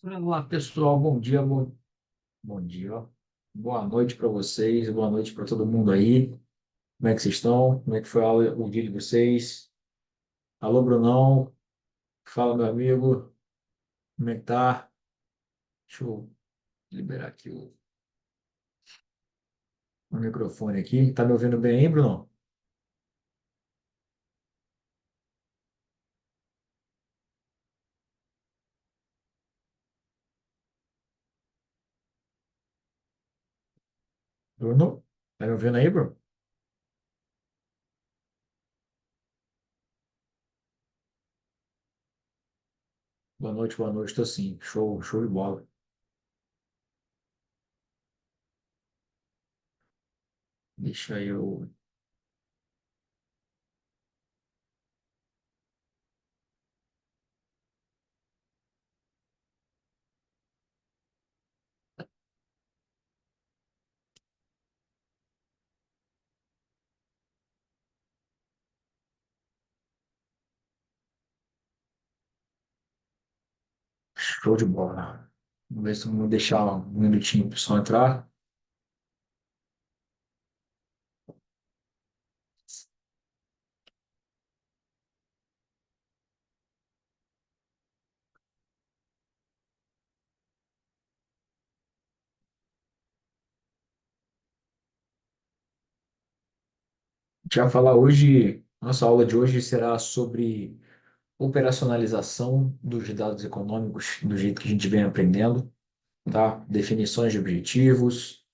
Olá, pessoal. Bom dia, bom dia. Ó. Boa noite para vocês, boa noite para todo mundo aí. Como é que vocês estão? Como é que foi a aula, o dia de vocês? Alô, Brunão. Fala, meu amigo. Como é que tá? Deixa eu liberar aqui o microfone aqui. Tá me ouvindo bem aí, Bruno? Bruno? Tá me ouvindo aí, Bruno? Boa noite, boa noite. Tô sim. Show, show de bola. Deixa eu. Show de bola. Vamos ver se eu vou deixar um minutinho para o pessoal entrar. A gente vai falar hoje. Nossa aula de hoje será sobre operacionalização dos dados econômicos do jeito que a gente vem aprendendo, tá? Definições de objetivos,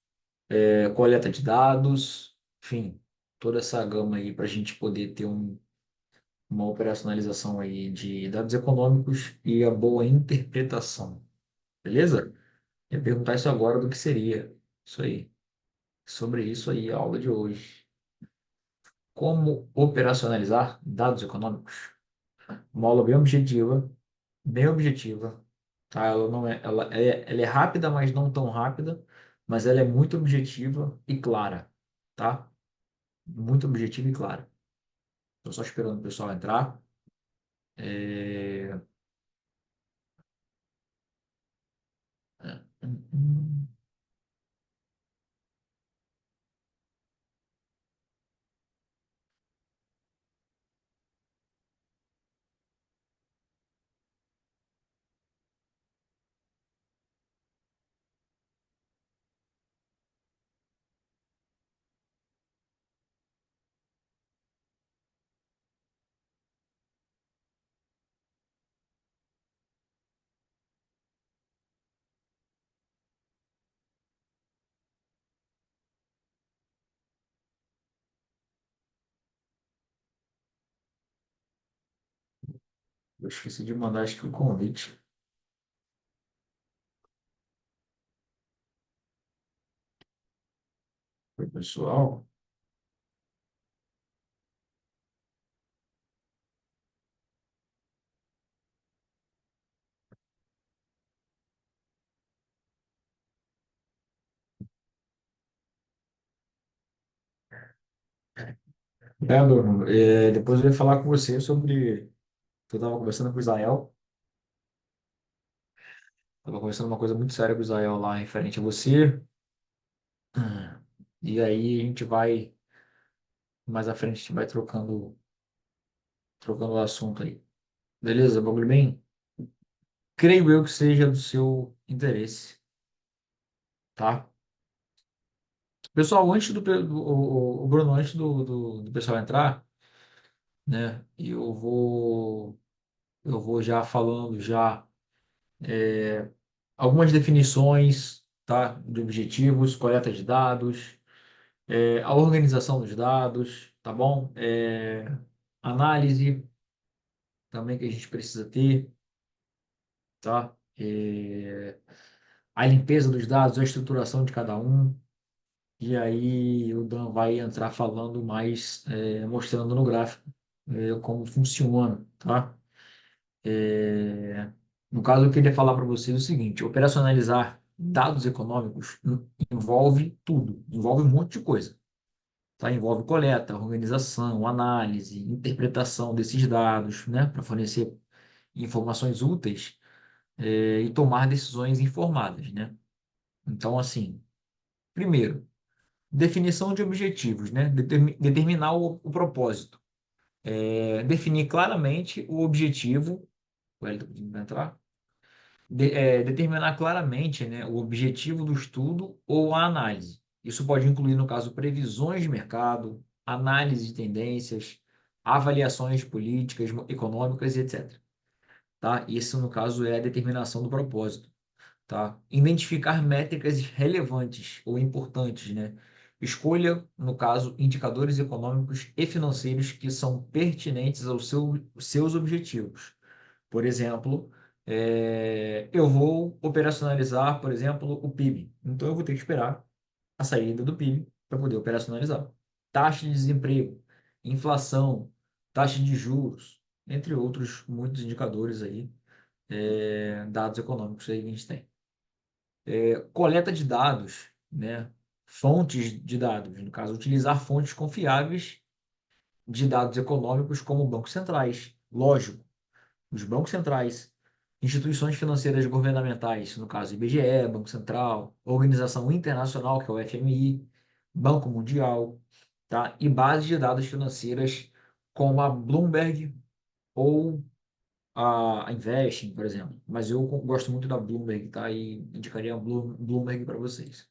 coleta de dados, enfim, toda essa gama aí para a gente poder ter uma operacionalização aí de dados econômicos e a boa interpretação, beleza? Eu ia perguntar isso agora do que seria isso aí, sobre isso aí a aula de hoje. Como operacionalizar dados econômicos? Uma aula bem objetiva, tá? Ela não é, ela é rápida, mas não tão rápida, mas ela é muito objetiva e clara, tá? Muito objetiva e clara. Estou só esperando o pessoal entrar. É, eu esqueci de mandar, acho que o convite para o pessoal. Bruno, depois eu ia falar com você sobre. Eu estava conversando com o Israel, estava conversando uma coisa muito séria com o Israel lá referente a você. E aí a gente vai, mais à frente, a gente vai trocando o assunto aí. Beleza, bagulho bem? Creio eu que seja do seu interesse, tá? Pessoal, antes o Bruno, antes do pessoal entrar, né? Eu vou já falando já algumas definições, tá? De objetivos, coleta de dados, a organização dos dados, tá bom? Análise também que a gente precisa ter, tá? A limpeza dos dados, a estruturação de cada um. E aí o Dan vai entrar falando mais, mostrando no gráfico, como funciona, tá? É, no caso, eu queria falar para vocês o seguinte: operacionalizar dados econômicos envolve tudo, envolve um monte de coisa, tá? Envolve coleta, organização, análise, interpretação desses dados, né? Para fornecer informações úteis e tomar decisões informadas, né? Então, assim, primeiro, definição de objetivos, né? Determinar o propósito. Definir claramente o objetivo. O Wellington vai entrar? Determinar claramente, né, o objetivo do estudo ou a análise. Isso pode incluir, no caso, previsões de mercado, análise de tendências, avaliações políticas, econômicas e etc. Tá? Isso, no caso, é a determinação do propósito. Tá? Identificar métricas relevantes ou importantes, né? Escolha, no caso, indicadores econômicos e financeiros que são pertinentes aos seus objetivos. Por exemplo, eu vou operacionalizar, por exemplo, o PIB. Então, eu vou ter que esperar a saída do PIB para poder operacionalizar. Taxa de desemprego, inflação, taxa de juros, entre outros muitos indicadores aí, dados econômicos aí que a gente tem. Coleta de dados, né? Fontes de dados, no caso, utilizar fontes confiáveis de dados econômicos como bancos centrais. Lógico, os bancos centrais, instituições financeiras governamentais, no caso IBGE, Banco Central, Organização Internacional, que é o FMI, Banco Mundial, tá? E bases de dados financeiras como a Bloomberg ou a Investing, por exemplo. Mas eu gosto muito da Bloomberg, tá? E indicaria a Bloomberg para vocês.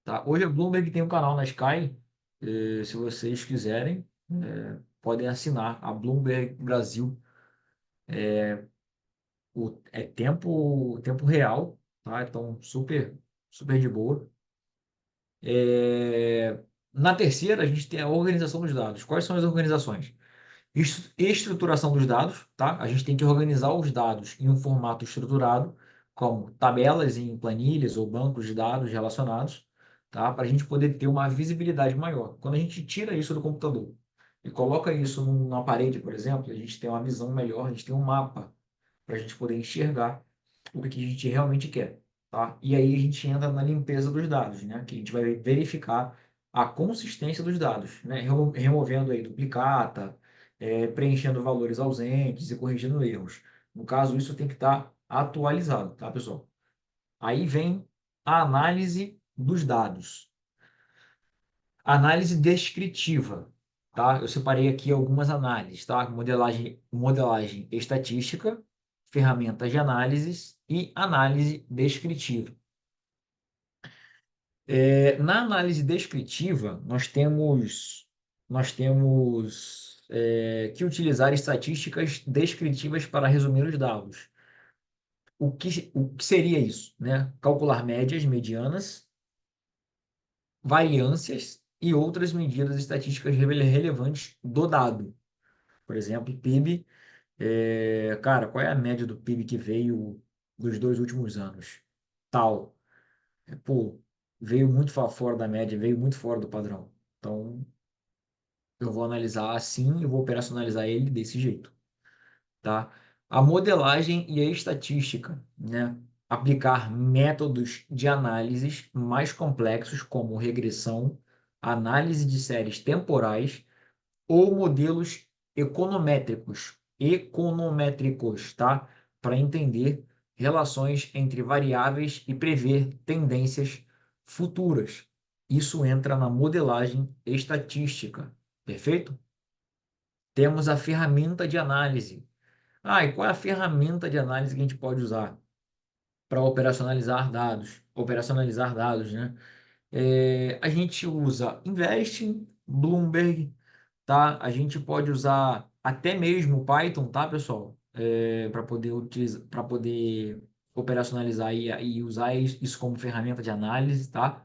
Tá? Hoje a Bloomberg tem um canal na Sky, se vocês quiserem, podem assinar a Bloomberg Brasil. É tempo real, tá? Então, super, super de boa. Na terceira, a gente tem a organização dos dados. Quais são as organizações? Estruturação dos dados, tá? A gente tem que organizar os dados em um formato estruturado, como tabelas em planilhas ou bancos de dados relacionados, tá? Para a gente poder ter uma visibilidade maior. Quando a gente tira isso do computador e coloca isso numa parede, por exemplo, a gente tem uma visão melhor, a gente tem um mapa para a gente poder enxergar o que a gente realmente quer, tá? E aí a gente entra na limpeza dos dados, né? Que a gente vai verificar a consistência dos dados, né? Removendo aí duplicata, preenchendo valores ausentes e corrigindo erros. No caso, isso tem que estar atualizado, tá, pessoal? Aí vem a análise dos dados. Análise descritiva, tá? Eu separei aqui algumas análises, tá? Modelagem estatística, ferramentas de análise e análise descritiva. Na análise descritiva, nós temos que utilizar estatísticas descritivas para resumir os dados. O que seria isso, né? Calcular médias, medianas, variâncias e outras medidas estatísticas relevantes do dado. Por exemplo, PIB. Cara, qual é a média do PIB que veio dos 2 últimos anos? Tal. Pô, veio muito fora da média, veio muito fora do padrão. Então, eu vou analisar assim, eu vou operacionalizar ele desse jeito, tá? A modelagem e a estatística, né? Aplicar métodos de análises mais complexos, como regressão, análise de séries temporais ou modelos econométricos, tá? Para entender relações entre variáveis e prever tendências futuras. Isso entra na modelagem estatística, perfeito? Temos a ferramenta de análise. E qual é a ferramenta de análise que a gente pode usar para operacionalizar dados? Operacionalizar dados, né? A gente usa Investing, Bloomberg, tá? A gente pode usar até mesmo Python, tá, pessoal? Para poder utilizar, para poder operacionalizar e usar isso como ferramenta de análise, tá?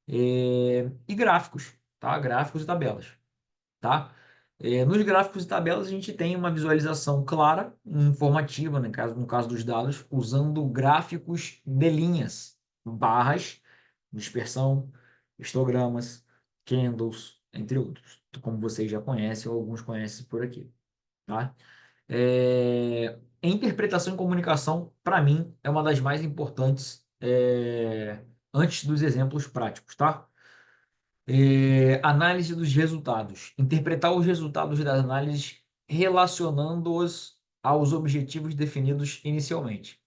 E gráficos, tá? Gráficos e tabelas, tá? Nos gráficos e tabelas a gente tem uma visualização clara, informativa, no caso dos dados, usando gráficos de linhas, barras, dispersão, histogramas, candles, entre outros, como vocês já conhecem ou alguns conhecem por aqui, tá? Interpretação e comunicação, para mim, é uma das mais importantes, antes dos exemplos práticos, tá? Análise dos resultados. Interpretar os resultados das análises relacionando-os aos objetivos definidos inicialmente.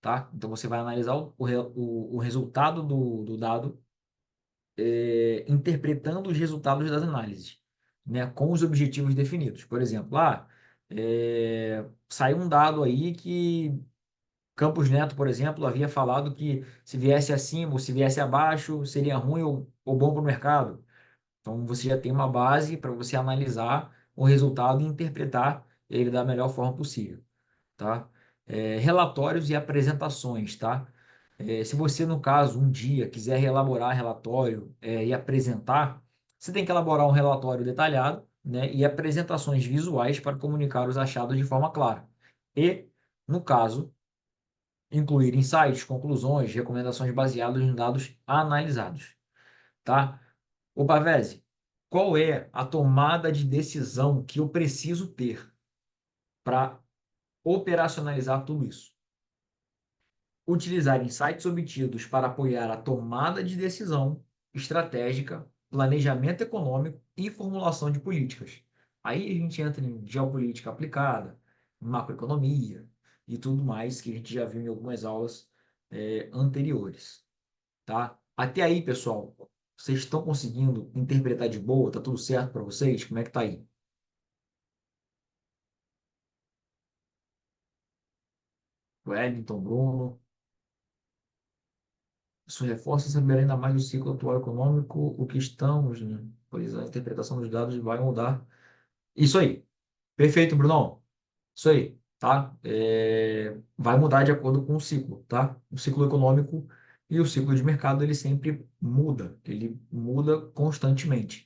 tá? Então você vai analisar o resultado do dado, interpretando os resultados das análises, né, com os objetivos definidos. Por exemplo, saiu um dado aí que Campos Neto, por exemplo, havia falado que se viesse acima ou se viesse abaixo, seria ruim ou bom para o mercado. Então você já tem uma base para você analisar o resultado e interpretar ele da melhor forma possível, tá? Relatórios e apresentações, tá? Se você, no caso, um dia quiser elaborar relatório, e apresentar, você tem que elaborar um relatório detalhado, né, e apresentações visuais para comunicar os achados de forma clara. E, no caso, incluir insights, conclusões, recomendações baseadas em dados analisados, tá? Ô Pavese, qual é a tomada de decisão que eu preciso ter para operacionalizar tudo isso? Utilizar insights obtidos para apoiar a tomada de decisão estratégica, planejamento econômico e formulação de políticas. Aí a gente entra em geopolítica aplicada, macroeconomia e tudo mais que a gente já viu em algumas aulas anteriores, tá? Até aí, pessoal, vocês estão conseguindo interpretar de boa? Tá tudo certo para vocês? Como é que tá aí? Wellington, Bruno, isso reforça saber ainda mais o ciclo atual econômico, o que estamos, né? Pois a interpretação dos dados vai mudar. Isso aí. Perfeito, Brunão. Isso aí, tá? Vai mudar de acordo com o ciclo, tá? O ciclo econômico e o ciclo de mercado, ele muda constantemente.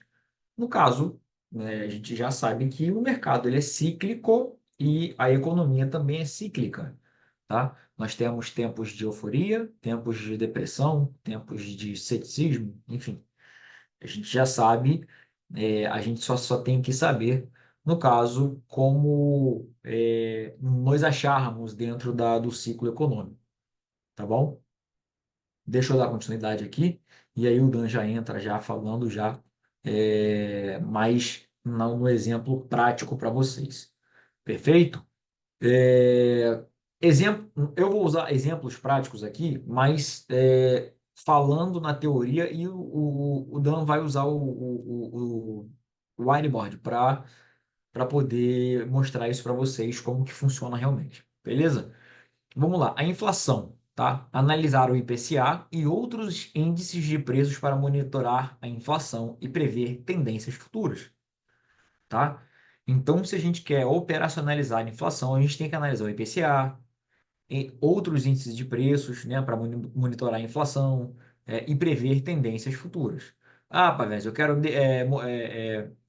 No caso, né, a gente já sabe que o mercado ele é cíclico e a economia também é cíclica, tá? Nós temos tempos de euforia, tempos de depressão, tempos de ceticismo, enfim. A gente já sabe, a gente só tem que saber, no caso, como nos acharmos dentro do ciclo econômico, tá bom? Deixa eu dar continuidade aqui, e aí o Dan já entra já falando já mais no exemplo prático para vocês. Perfeito? Exemplo, eu vou usar exemplos práticos aqui, mas falando na teoria, e o Dan vai usar o whiteboard para poder mostrar isso para vocês, como que funciona realmente. Beleza? Vamos lá, a inflação, tá? Analisar o IPCA e outros índices de preços para monitorar a inflação e prever tendências futuras, tá? Então, se a gente quer operacionalizar a inflação, a gente tem que analisar o IPCA, e outros índices de preços, né, para monitorar a inflação, e prever tendências futuras. Ah, Pavés, eu quero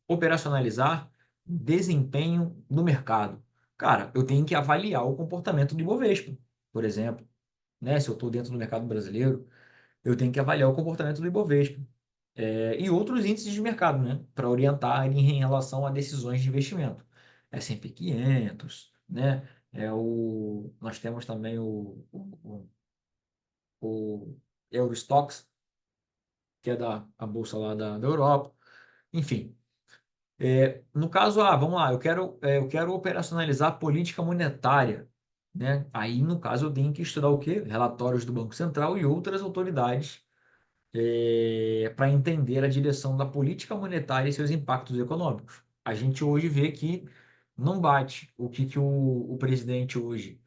operacionalizar desempenho no mercado. Cara, eu tenho que avaliar o comportamento do Ibovespa, por exemplo, né? Se eu estou dentro do mercado brasileiro, eu tenho que avaliar o comportamento do Ibovespa. E outros índices de mercado, né? Para orientar em relação a decisões de investimento. S&P 500, né? Nós temos também o Eurostoxx, que é a bolsa lá da Europa. Enfim, no caso, vamos lá, eu quero operacionalizar a política monetária, né? Aí, no caso, eu tenho que estudar o quê? Relatórios do Banco Central e outras autoridades para entender a direção da política monetária e seus impactos econômicos. A gente hoje vê que não bate que o presidente hoje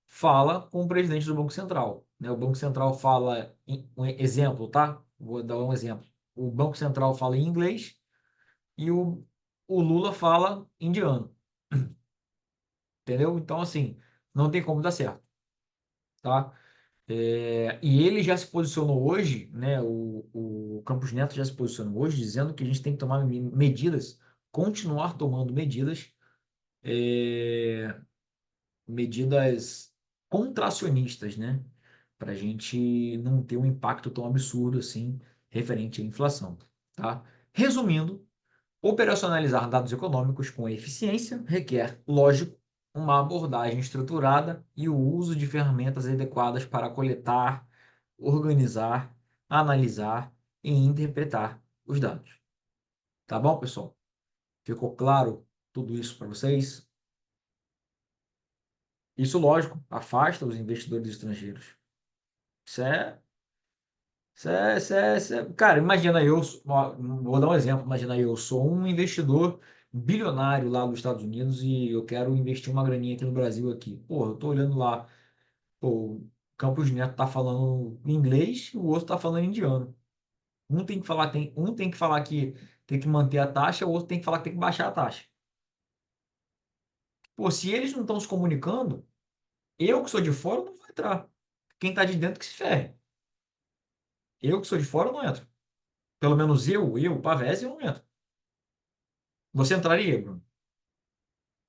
fala com o presidente do Banco Central, né? O Banco Central fala, um exemplo, tá? Vou dar um exemplo. O Banco Central fala em inglês e o Lula fala indiano, entendeu? Então, assim, não tem como dar certo, tá? E ele já se posicionou hoje, né? O Campos Neto já se posicionou hoje, dizendo que a gente tem que tomar medidas, continuar tomando é, medidas contracionistas, né? Para a gente não ter um impacto tão absurdo assim referente à inflação, tá? Resumindo, operacionalizar dados econômicos com eficiência requer, lógico, uma abordagem estruturada e o uso de ferramentas adequadas para coletar, organizar, analisar e interpretar os dados. Tá bom, pessoal? Ficou claro tudo isso para vocês? Isso, lógico, afasta os investidores estrangeiros. Isso é, Cara, imagina eu, ó, vou dar um exemplo, imagina eu sou um investidor bilionário lá dos Estados Unidos e eu quero investir uma graninha aqui no Brasil aqui. Pô, eu tô olhando lá, pô, o Campos Neto tá falando inglês e o outro tá falando indiano. Um tem que falar que tem que manter a taxa, o outro tem que falar que tem que baixar a taxa. Pô, se eles não estão se comunicando, eu que sou de fora não vou entrar. Quem tá de dentro que se ferre. Eu que sou de fora não entro. Pelo menos Pavese, eu não entro. Você entraria, Bruno?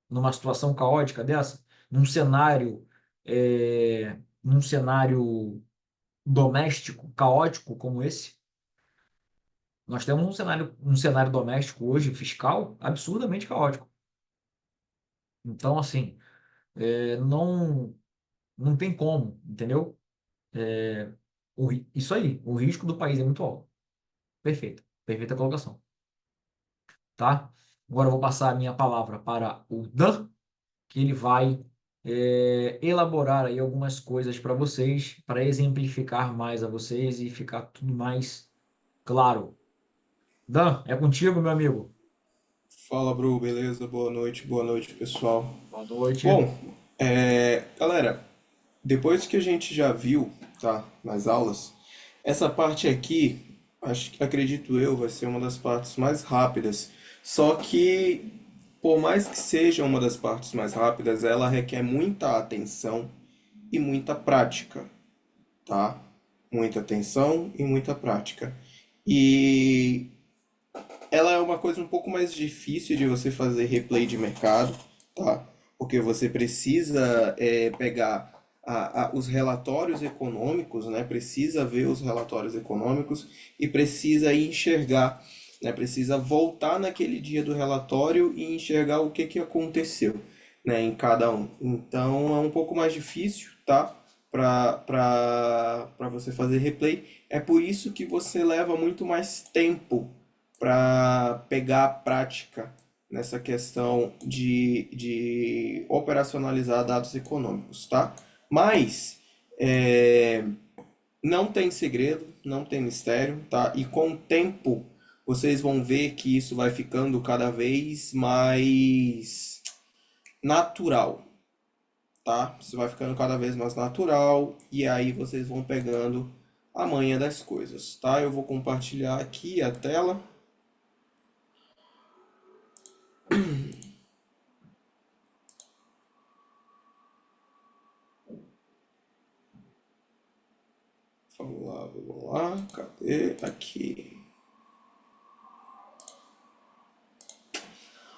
Numa situação caótica dessa? Num cenário doméstico caótico como esse? Nós temos um cenário doméstico hoje, fiscal, absurdamente caótico. Então, assim, não, não tem como, entendeu? É, isso aí, o risco do país é muito alto. Perfeito, perfeita colocação, tá? Agora eu vou passar a minha palavra para o Dan, que ele vai elaborar aí algumas coisas para vocês, para exemplificar mais a vocês e ficar tudo mais claro. Dan, é contigo, meu amigo. Fala, Bru, beleza? Boa noite, pessoal. Boa noite. Bom, galera, depois que a gente já viu, tá, nas aulas, essa parte aqui, acredito eu, vai ser uma das partes mais rápidas. Só que, por mais que seja uma das partes mais rápidas, ela requer muita atenção e muita prática, tá? Muita atenção e muita prática. E ela é uma coisa um pouco mais difícil de você fazer replay de mercado, tá? Porque você precisa pegar os relatórios econômicos, né? Precisa ver os relatórios econômicos e precisa enxergar, né? Precisa voltar naquele dia do relatório e enxergar o que que aconteceu, né? Em cada um. Então é um pouco mais difícil, tá? Para você fazer replay. É por isso que você leva muito mais tempo para pegar a prática nessa questão de operacionalizar dados econômicos, tá? Mas não tem segredo, não tem mistério, tá? E com o tempo vocês vão ver que isso vai ficando cada vez mais natural, tá? Isso vai ficando cada vez mais natural e aí vocês vão pegando a manha das coisas, tá? Eu vou compartilhar aqui a tela. Vamos lá, cadê? Aqui.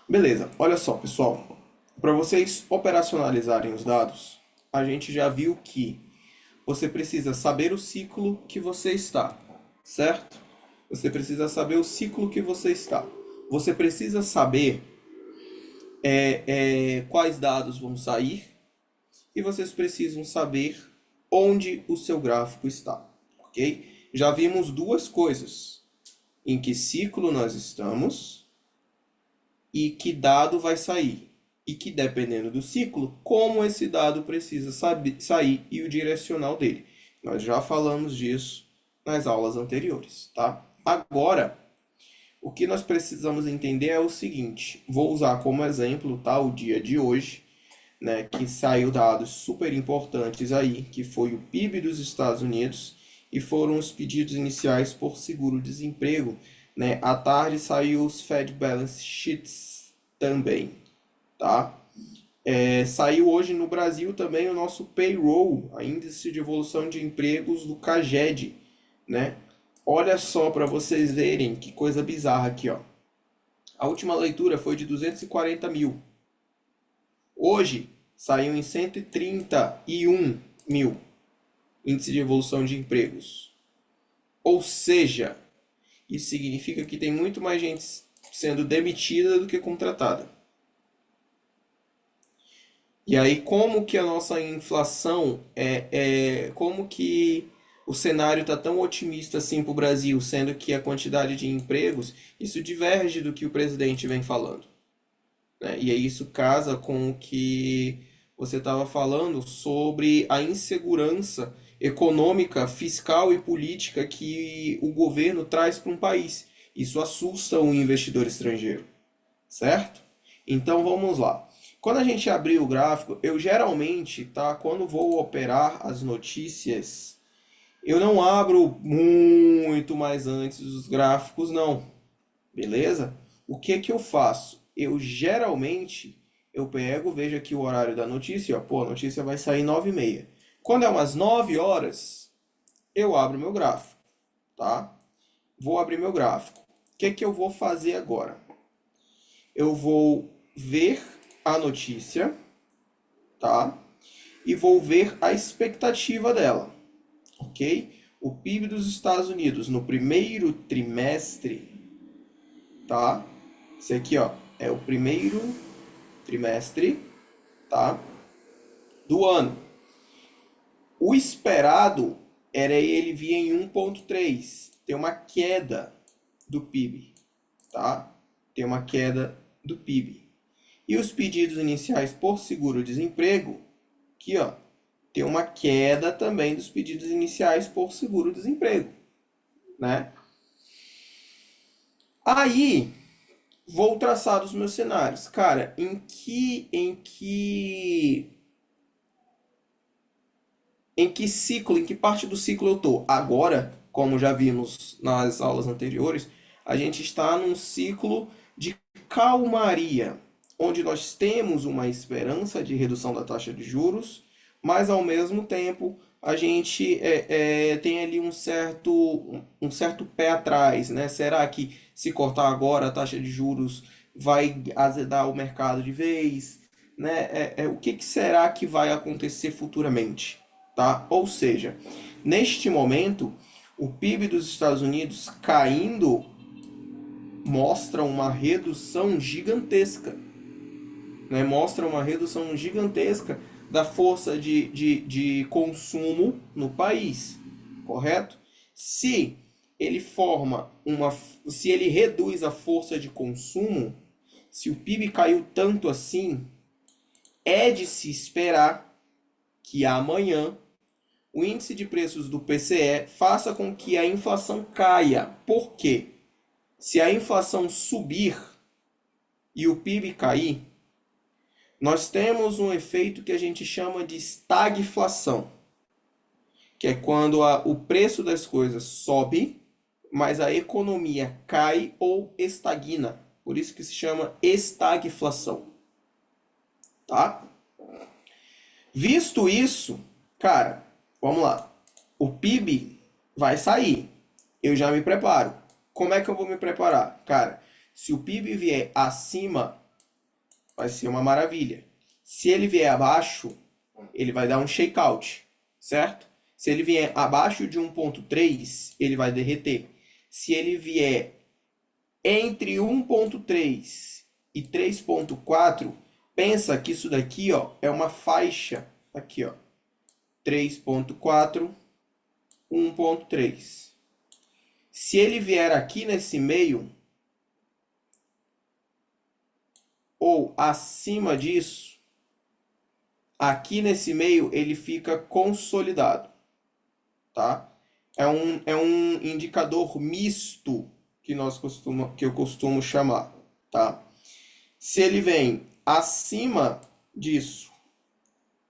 Beleza, olha só, pessoal. Para vocês operacionalizarem os dados, a gente já viu que você precisa saber o ciclo que você está, certo? Você precisa saber o ciclo que você está. Você precisa saber quais dados vão sair e vocês precisam saber onde o seu gráfico está, ok? Já vimos duas coisas: em que ciclo nós estamos e que dado vai sair. E que, dependendo do ciclo, como esse dado precisa sair e o direcional dele. Nós já falamos disso nas aulas anteriores, tá? Agora, o que nós precisamos entender é o seguinte: vou usar como exemplo, tá, o dia de hoje, né, que saiu dados super importantes aí, que foi o PIB dos Estados Unidos e foram os pedidos iniciais por seguro-desemprego, né? À tarde saiu os Fed Balance Sheets também, tá? Saiu hoje no Brasil também o nosso payroll, a índice de evolução de empregos do CAGED, né? Olha só para vocês verem que coisa bizarra aqui, ó. A última leitura foi de 240 mil. Hoje saiu em 131 mil índice de evolução de empregos. Ou seja, isso significa que tem muito mais gente sendo demitida do que contratada. E aí, como que a nossa inflação como que o cenário está tão otimista assim para o Brasil, sendo que a quantidade de empregos, isso diverge do que o presidente vem falando, né? E aí isso casa com o que você estava falando sobre a insegurança econômica, fiscal e política que o governo traz para um país. Isso assusta o investidor estrangeiro, certo? Então vamos lá. Quando a gente abrir o gráfico, eu geralmente, tá, quando vou operar as notícias, eu não abro muito mais antes os gráficos, não. Beleza? O que que eu faço? Eu geralmente eu pego, vejo aqui o horário da notícia, ó, pô, a notícia vai sair 9h30. Quando é umas 9 horas, eu abro meu gráfico, tá? Vou abrir meu gráfico. O que que eu vou fazer agora? Eu vou ver a notícia, tá? E vou ver a expectativa dela, ok? O PIB dos Estados Unidos no primeiro trimestre, tá? Esse aqui, ó, é o primeiro trimestre, tá? Do ano. O esperado era ele vir em 1,3. Tem uma queda do PIB, tá? Tem uma queda do PIB. E os pedidos iniciais por seguro-desemprego, aqui, ó, tem uma queda também dos pedidos iniciais por seguro-desemprego, né? Aí, vou traçar os meus cenários. Cara, em que ciclo, em que parte do ciclo eu tô? Agora, como já vimos nas aulas anteriores, a gente está num ciclo de calmaria, onde nós temos uma esperança de redução da taxa de juros, mas ao mesmo tempo a gente tem ali um certo pé atrás, né? Será que se cortar agora a taxa de juros vai azedar o mercado de vez? Né? O que que será que vai acontecer futuramente? Tá? Ou seja, neste momento, o PIB dos Estados Unidos caindo mostra uma redução gigantesca, né? Mostra uma redução gigantesca da força de consumo no país, correto? Se ele forma uma, se ele reduz a força de consumo, se o PIB caiu tanto assim, é de se esperar que amanhã o índice de preços do PCE faça com que a inflação caia. Por quê? Se a inflação subir e o PIB cair, nós temos um efeito que a gente chama de estagflação, que é quando o preço das coisas sobe, mas a economia cai ou estagna. Por isso que se chama estagflação, tá? Visto isso, cara, vamos lá. O PIB vai sair. Eu já me preparo. Como é que eu vou me preparar? Cara, se o PIB vier acima, vai ser uma maravilha. Se ele vier abaixo, ele vai dar um shakeout, certo? Se ele vier abaixo de 1,3, ele vai derreter. Se ele vier entre 1,3 e 3,4, pensa que isso daqui, ó, é uma faixa. Aqui, ó. 3,4, 1,3. Se ele vier aqui nesse meio, ou acima disso, aqui nesse meio ele fica consolidado, tá? É um indicador misto que eu costumo chamar, tá? Se ele vem acima disso,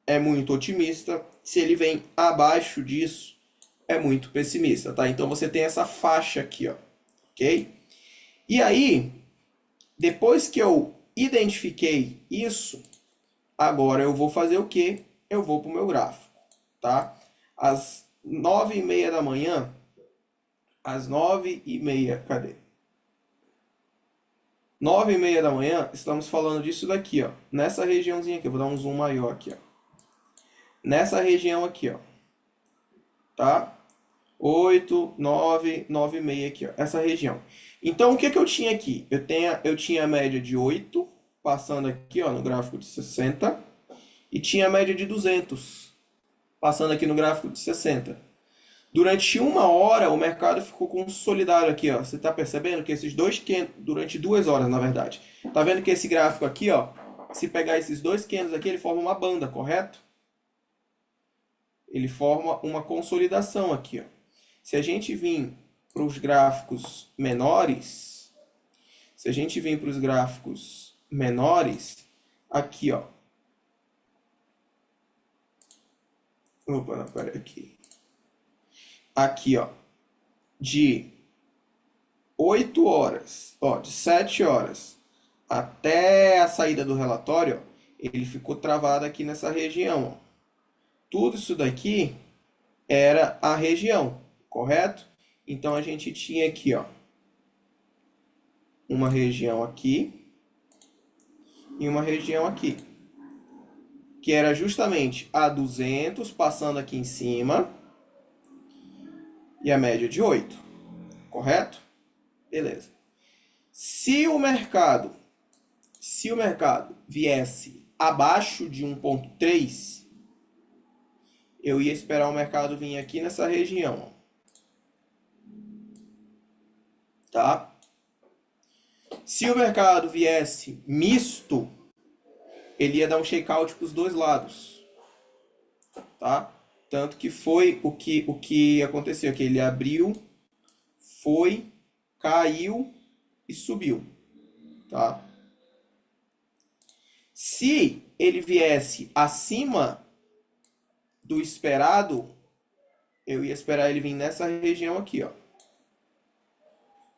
é muito otimista. Se ele vem abaixo disso, é muito pessimista, tá? Então você tem essa faixa aqui, ó, ok? E aí, depois que eu identifiquei isso, agora eu vou fazer o quê? Eu vou para o meu gráfico, tá? Às 9h30 da manhã, às 9h30, cadê? 9h30 da manhã, estamos falando disso daqui, ó. Nessa regiãozinha aqui, eu vou dar um zoom maior aqui, ó. Nessa região aqui, ó. Tá? 8, 9, 9,5 aqui, ó. Essa região. Então, o que que eu tinha aqui? Eu tinha a média de 8, passando aqui, ó, no gráfico de 60. E tinha a média de 200, passando aqui no gráfico de 60. Durante uma hora, o mercado ficou consolidado aqui, ó. Você tá percebendo que esses dois, durante 2 horas, na verdade. Tá vendo que esse gráfico aqui, ó, Se pegar esses dois candles aqui, ele forma uma banda, correto? Ele forma uma consolidação aqui, ó. Se a gente vir para os gráficos menores, aqui, ó. Opa, não, pera aqui. Aqui, ó. De 8 horas, ó, de 7 horas até a saída do relatório, ó, ele ficou travado aqui nessa região, ó. Tudo isso daqui era a região, correto? Então a gente tinha aqui, ó, uma região aqui e uma região aqui, que era justamente a 200 passando aqui em cima e a média de 8, correto? Beleza. Se o mercado viesse abaixo de 1,3, eu ia esperar o mercado vir aqui nessa região, tá? Se o mercado viesse misto, ele ia dar um shakeout para os dois lados, tá? Tanto que foi o que aconteceu, que ele abriu, foi, caiu e subiu, tá? Se ele viesse acima do esperado, eu ia esperar ele vir nessa região aqui, ó.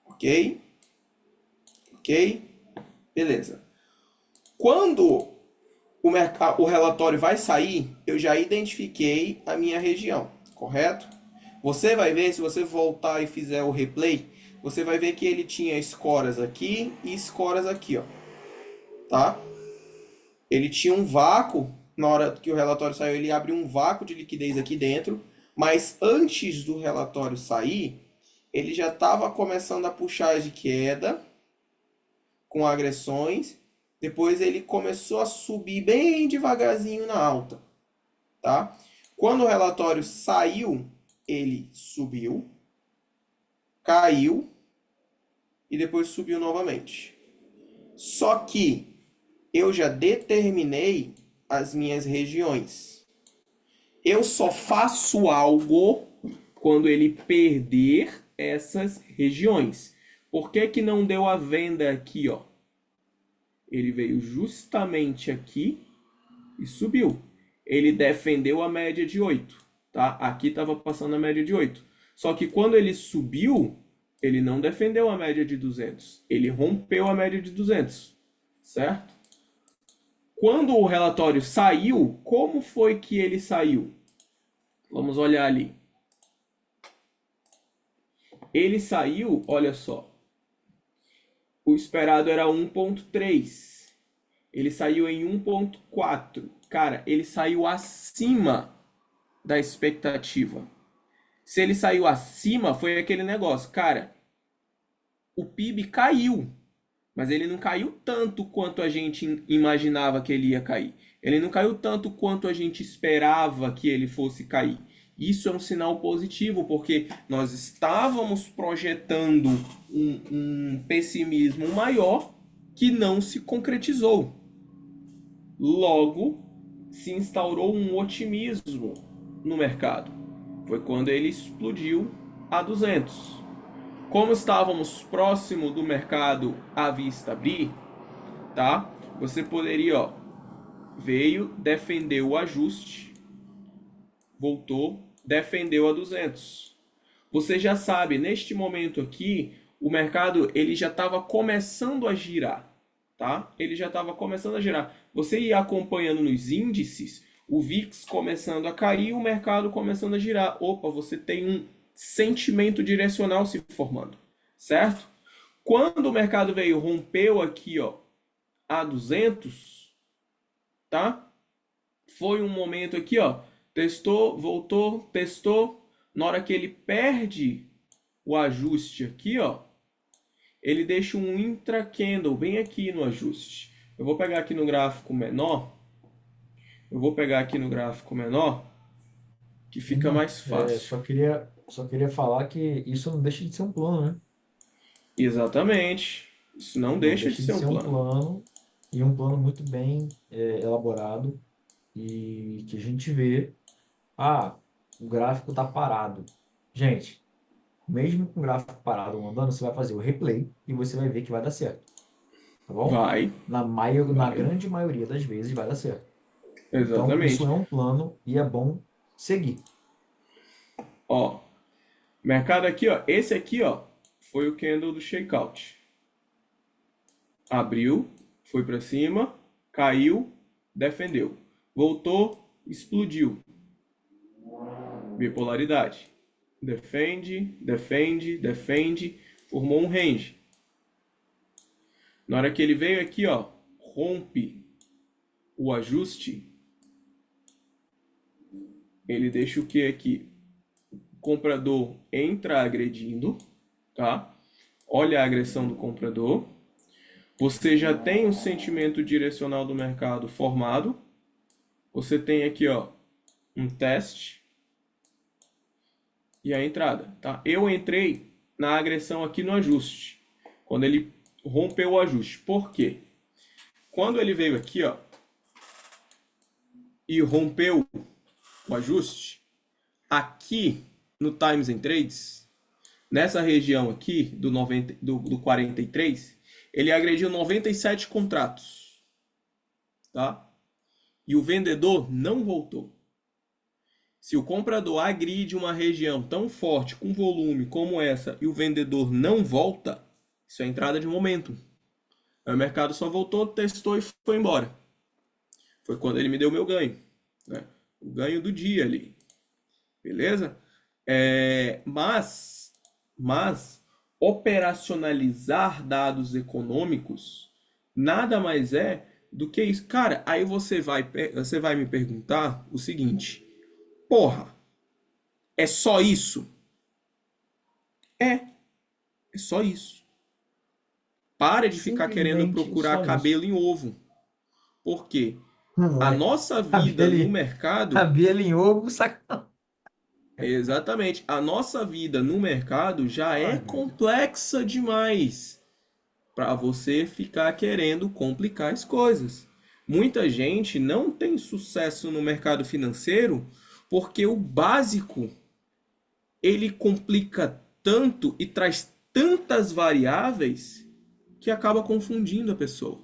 Ok? Ok? Beleza. Quando o relatório vai sair, eu já identifiquei a minha região, correto? Você vai ver, se você voltar e fizer o replay, você vai ver que ele tinha escoras aqui e escoras aqui, ó. Tá? Ele tinha um vácuo, na hora que o relatório saiu, ele abriu um vácuo de liquidez aqui dentro, mas antes do relatório sair, ele já estava começando a puxar de queda, com agressões, depois ele começou a subir bem devagarzinho na alta, tá? Quando o relatório saiu, ele subiu, caiu e depois subiu novamente. Só que eu já determinei as minhas regiões. Eu só faço algo quando ele perder essas regiões. Por que que não deu a venda aqui, ó? Ele veio justamente aqui e subiu. Ele defendeu a média de 8, tá? Aqui estava passando a média de 8. Só que quando ele subiu, ele não defendeu a média de 200. Ele rompeu a média de 200, certo? Quando o relatório saiu, como foi que ele saiu? Vamos olhar ali. Ele saiu, olha só. O esperado era 1,3. Ele saiu em 1,4. Cara, ele saiu acima da expectativa. Se ele saiu acima, foi aquele negócio. Cara, o PIB caiu, mas ele não caiu tanto quanto a gente imaginava que ele ia cair. Ele não caiu tanto quanto a gente esperava que ele fosse cair. Isso é um sinal positivo, porque nós estávamos projetando um pessimismo maior que não se concretizou. Logo, se instaurou um otimismo no mercado. Foi quando ele explodiu a 200. Como estávamos próximo do mercado à vista abrir, tá? Você poderia, ó, veio, defendeu o ajuste, voltou, defendeu a 200. Você já sabe, neste momento aqui, o mercado ele já estava começando a girar, tá? Ele já estava começando a girar. Você ia acompanhando nos índices, o VIX começando a cair, o mercado começando a girar. Opa, você tem um sentimento direcional se formando, certo? Quando o mercado veio, rompeu aqui, ó, a 200, tá? Foi um momento aqui, ó, testou, voltou, testou. Na hora que ele perde o ajuste aqui, ó, ele deixa um intra candle bem aqui no ajuste. Eu vou pegar aqui no gráfico menor. Que fica mais fácil. Só queria falar que isso não deixa de ser um plano, né? Exatamente. Isso não Não deixa de deixa de ser um ser um plano. plano e um plano muito bem elaborado e que a gente vê, ah, o gráfico está parado. Gente, mesmo com o gráfico parado andando, você vai fazer o replay e você vai ver que vai dar certo, tá bom? Vai, Na vai. grande maioria das vezes vai dar certo. Então, isso Exatamente. é um plano e é bom seguir. Ó, mercado aqui, ó. Esse aqui, ó, foi o candle do shakeout. Abriu, foi para cima, caiu, defendeu. Voltou, explodiu. Bipolaridade. Defende, defende, defende, formou um range. Na hora que ele veio aqui, ó, rompe o ajuste, ele deixa o que aqui? O comprador entra agredindo, tá? Olha a agressão do comprador. Você já tem o sentimento direcional do mercado formado. Você tem aqui, ó, um teste e a entrada, tá? Eu entrei na agressão aqui no ajuste, quando ele rompeu o ajuste. Por quê? Quando ele veio aqui, ó, e rompeu o ajuste, aqui no Times and Trades, nessa região aqui do 43, ele agrediu 97 contratos, tá? E o vendedor não voltou. Se o comprador agride uma região tão forte, com volume como essa, e o vendedor não volta, isso é entrada de momento. Aí o mercado só voltou, testou e foi embora. Foi quando ele me deu o meu ganho, né? O ganho do dia ali, beleza? Mas operacionalizar dados econômicos nada mais é do que isso. Cara, aí você vai me perguntar o seguinte: porra, é só isso? É, é só isso. Para de ficar querendo Simplesmente procurar só cabelo isso. em ovo. Por quê? Não A é. nossa vida no Cabelo, mercado, cabelo em ovo, sacanagem. exatamente, a nossa vida no mercado já é Ai, meu Deus. complexa demais para você ficar querendo complicar as coisas. Muita gente não tem sucesso no mercado financeiro porque o básico ele complica tanto e traz tantas variáveis que acaba confundindo a pessoa.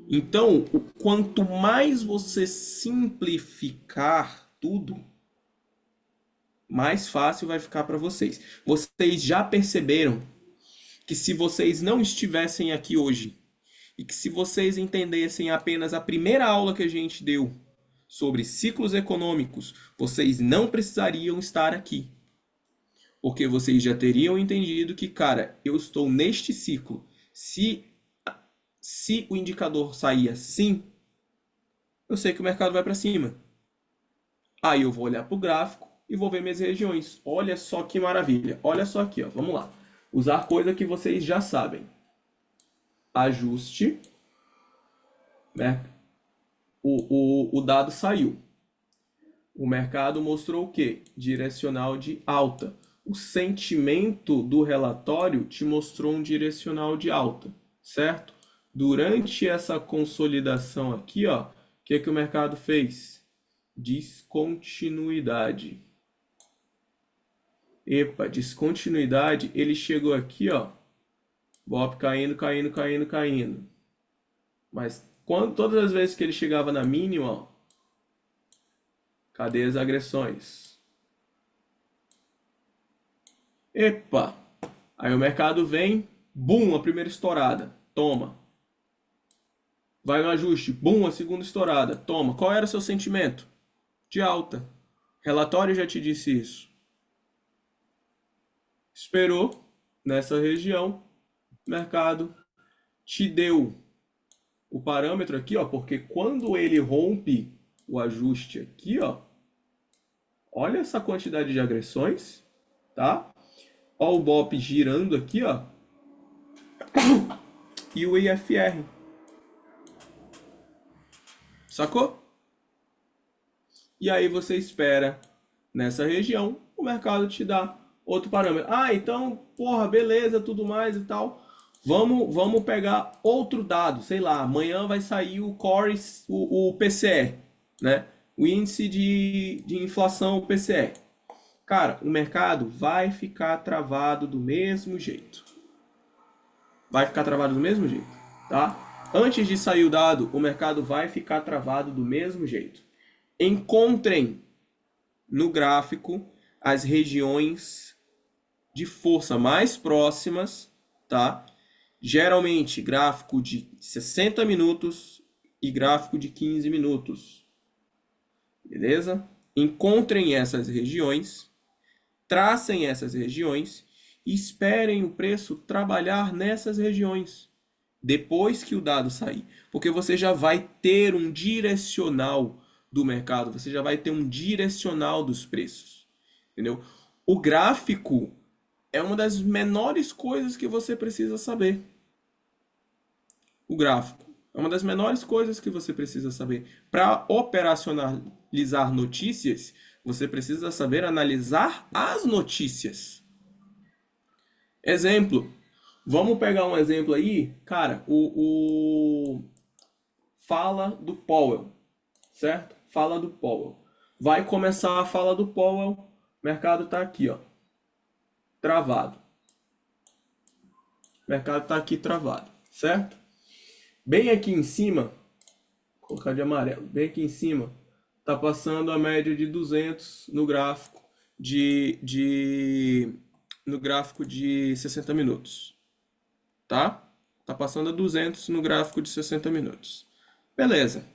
Então, quanto mais você simplificar tudo, mais fácil vai ficar para vocês. Vocês já perceberam que se vocês não estivessem aqui hoje e que se vocês entendessem apenas a primeira aula que a gente deu sobre ciclos econômicos, vocês não precisariam estar aqui. Porque vocês já teriam entendido que, cara, eu estou neste ciclo. Se, se o indicador sair assim, eu sei que o mercado vai para cima. Aí eu vou olhar para o gráfico e vou ver minhas regiões. Olha só que maravilha. Olha só aqui, ó. Vamos lá. Usar coisa que vocês já sabem. Ajuste, né? O dado saiu. O mercado mostrou o quê? Direcional de alta. O sentimento do relatório te mostrou um direcional de alta, certo? Durante essa consolidação aqui, ó, o que que o mercado fez? Descontinuidade. Epa, descontinuidade, ele chegou aqui, ó, BOP caindo, caindo, caindo, caindo. Mas todas as vezes que ele chegava na mínima, ó, cadê as agressões? Epa! Aí o mercado vem, bum, a primeira estourada, toma. Vai no ajuste, bum, a segunda estourada, toma. Qual era o seu sentimento? De alta. Relatório já te disse isso. Esperou nessa região, mercado te deu o parâmetro aqui, ó, porque quando ele rompe o ajuste aqui, ó, olha essa quantidade de agressões, tá? Ó o BOP girando aqui, ó, e o IFR. Sacou? E aí você espera nessa região, o mercado te dá outro parâmetro. Ah, então, porra, beleza, tudo mais e tal. Vamos pegar outro dado, sei lá, amanhã vai sair o core, o PCE, né? O índice de inflação, o PCE. Cara, o mercado vai ficar travado do mesmo jeito. Vai ficar travado do mesmo jeito, tá? Antes de sair o dado, o mercado vai ficar travado do mesmo jeito. Encontrem no gráfico as regiões de força mais próximas, tá? Geralmente gráfico de 60 minutos e gráfico de 15 minutos. Beleza? Encontrem essas regiões, tracem essas regiões e esperem o preço trabalhar nessas regiões depois que o dado sair, porque você já vai ter um direcional do mercado, você já vai ter um direcional dos preços, entendeu? O gráfico é uma das menores coisas que você precisa saber. O gráfico é uma das menores coisas que você precisa saber. Para operacionalizar notícias, você precisa saber analisar as notícias. Exemplo. Vamos pegar um exemplo aí, cara, o fala do Powell, certo? Fala do Powell. Vai começar a fala do Powell, o mercado tá aqui, ó, travado. O mercado tá aqui travado, certo? Bem aqui em cima, vou colocar de amarelo, bem aqui em cima, tá passando a média de 200 no gráfico no gráfico de 60 minutos. Tá? Tá passando a 200 no gráfico de 60 minutos. Beleza.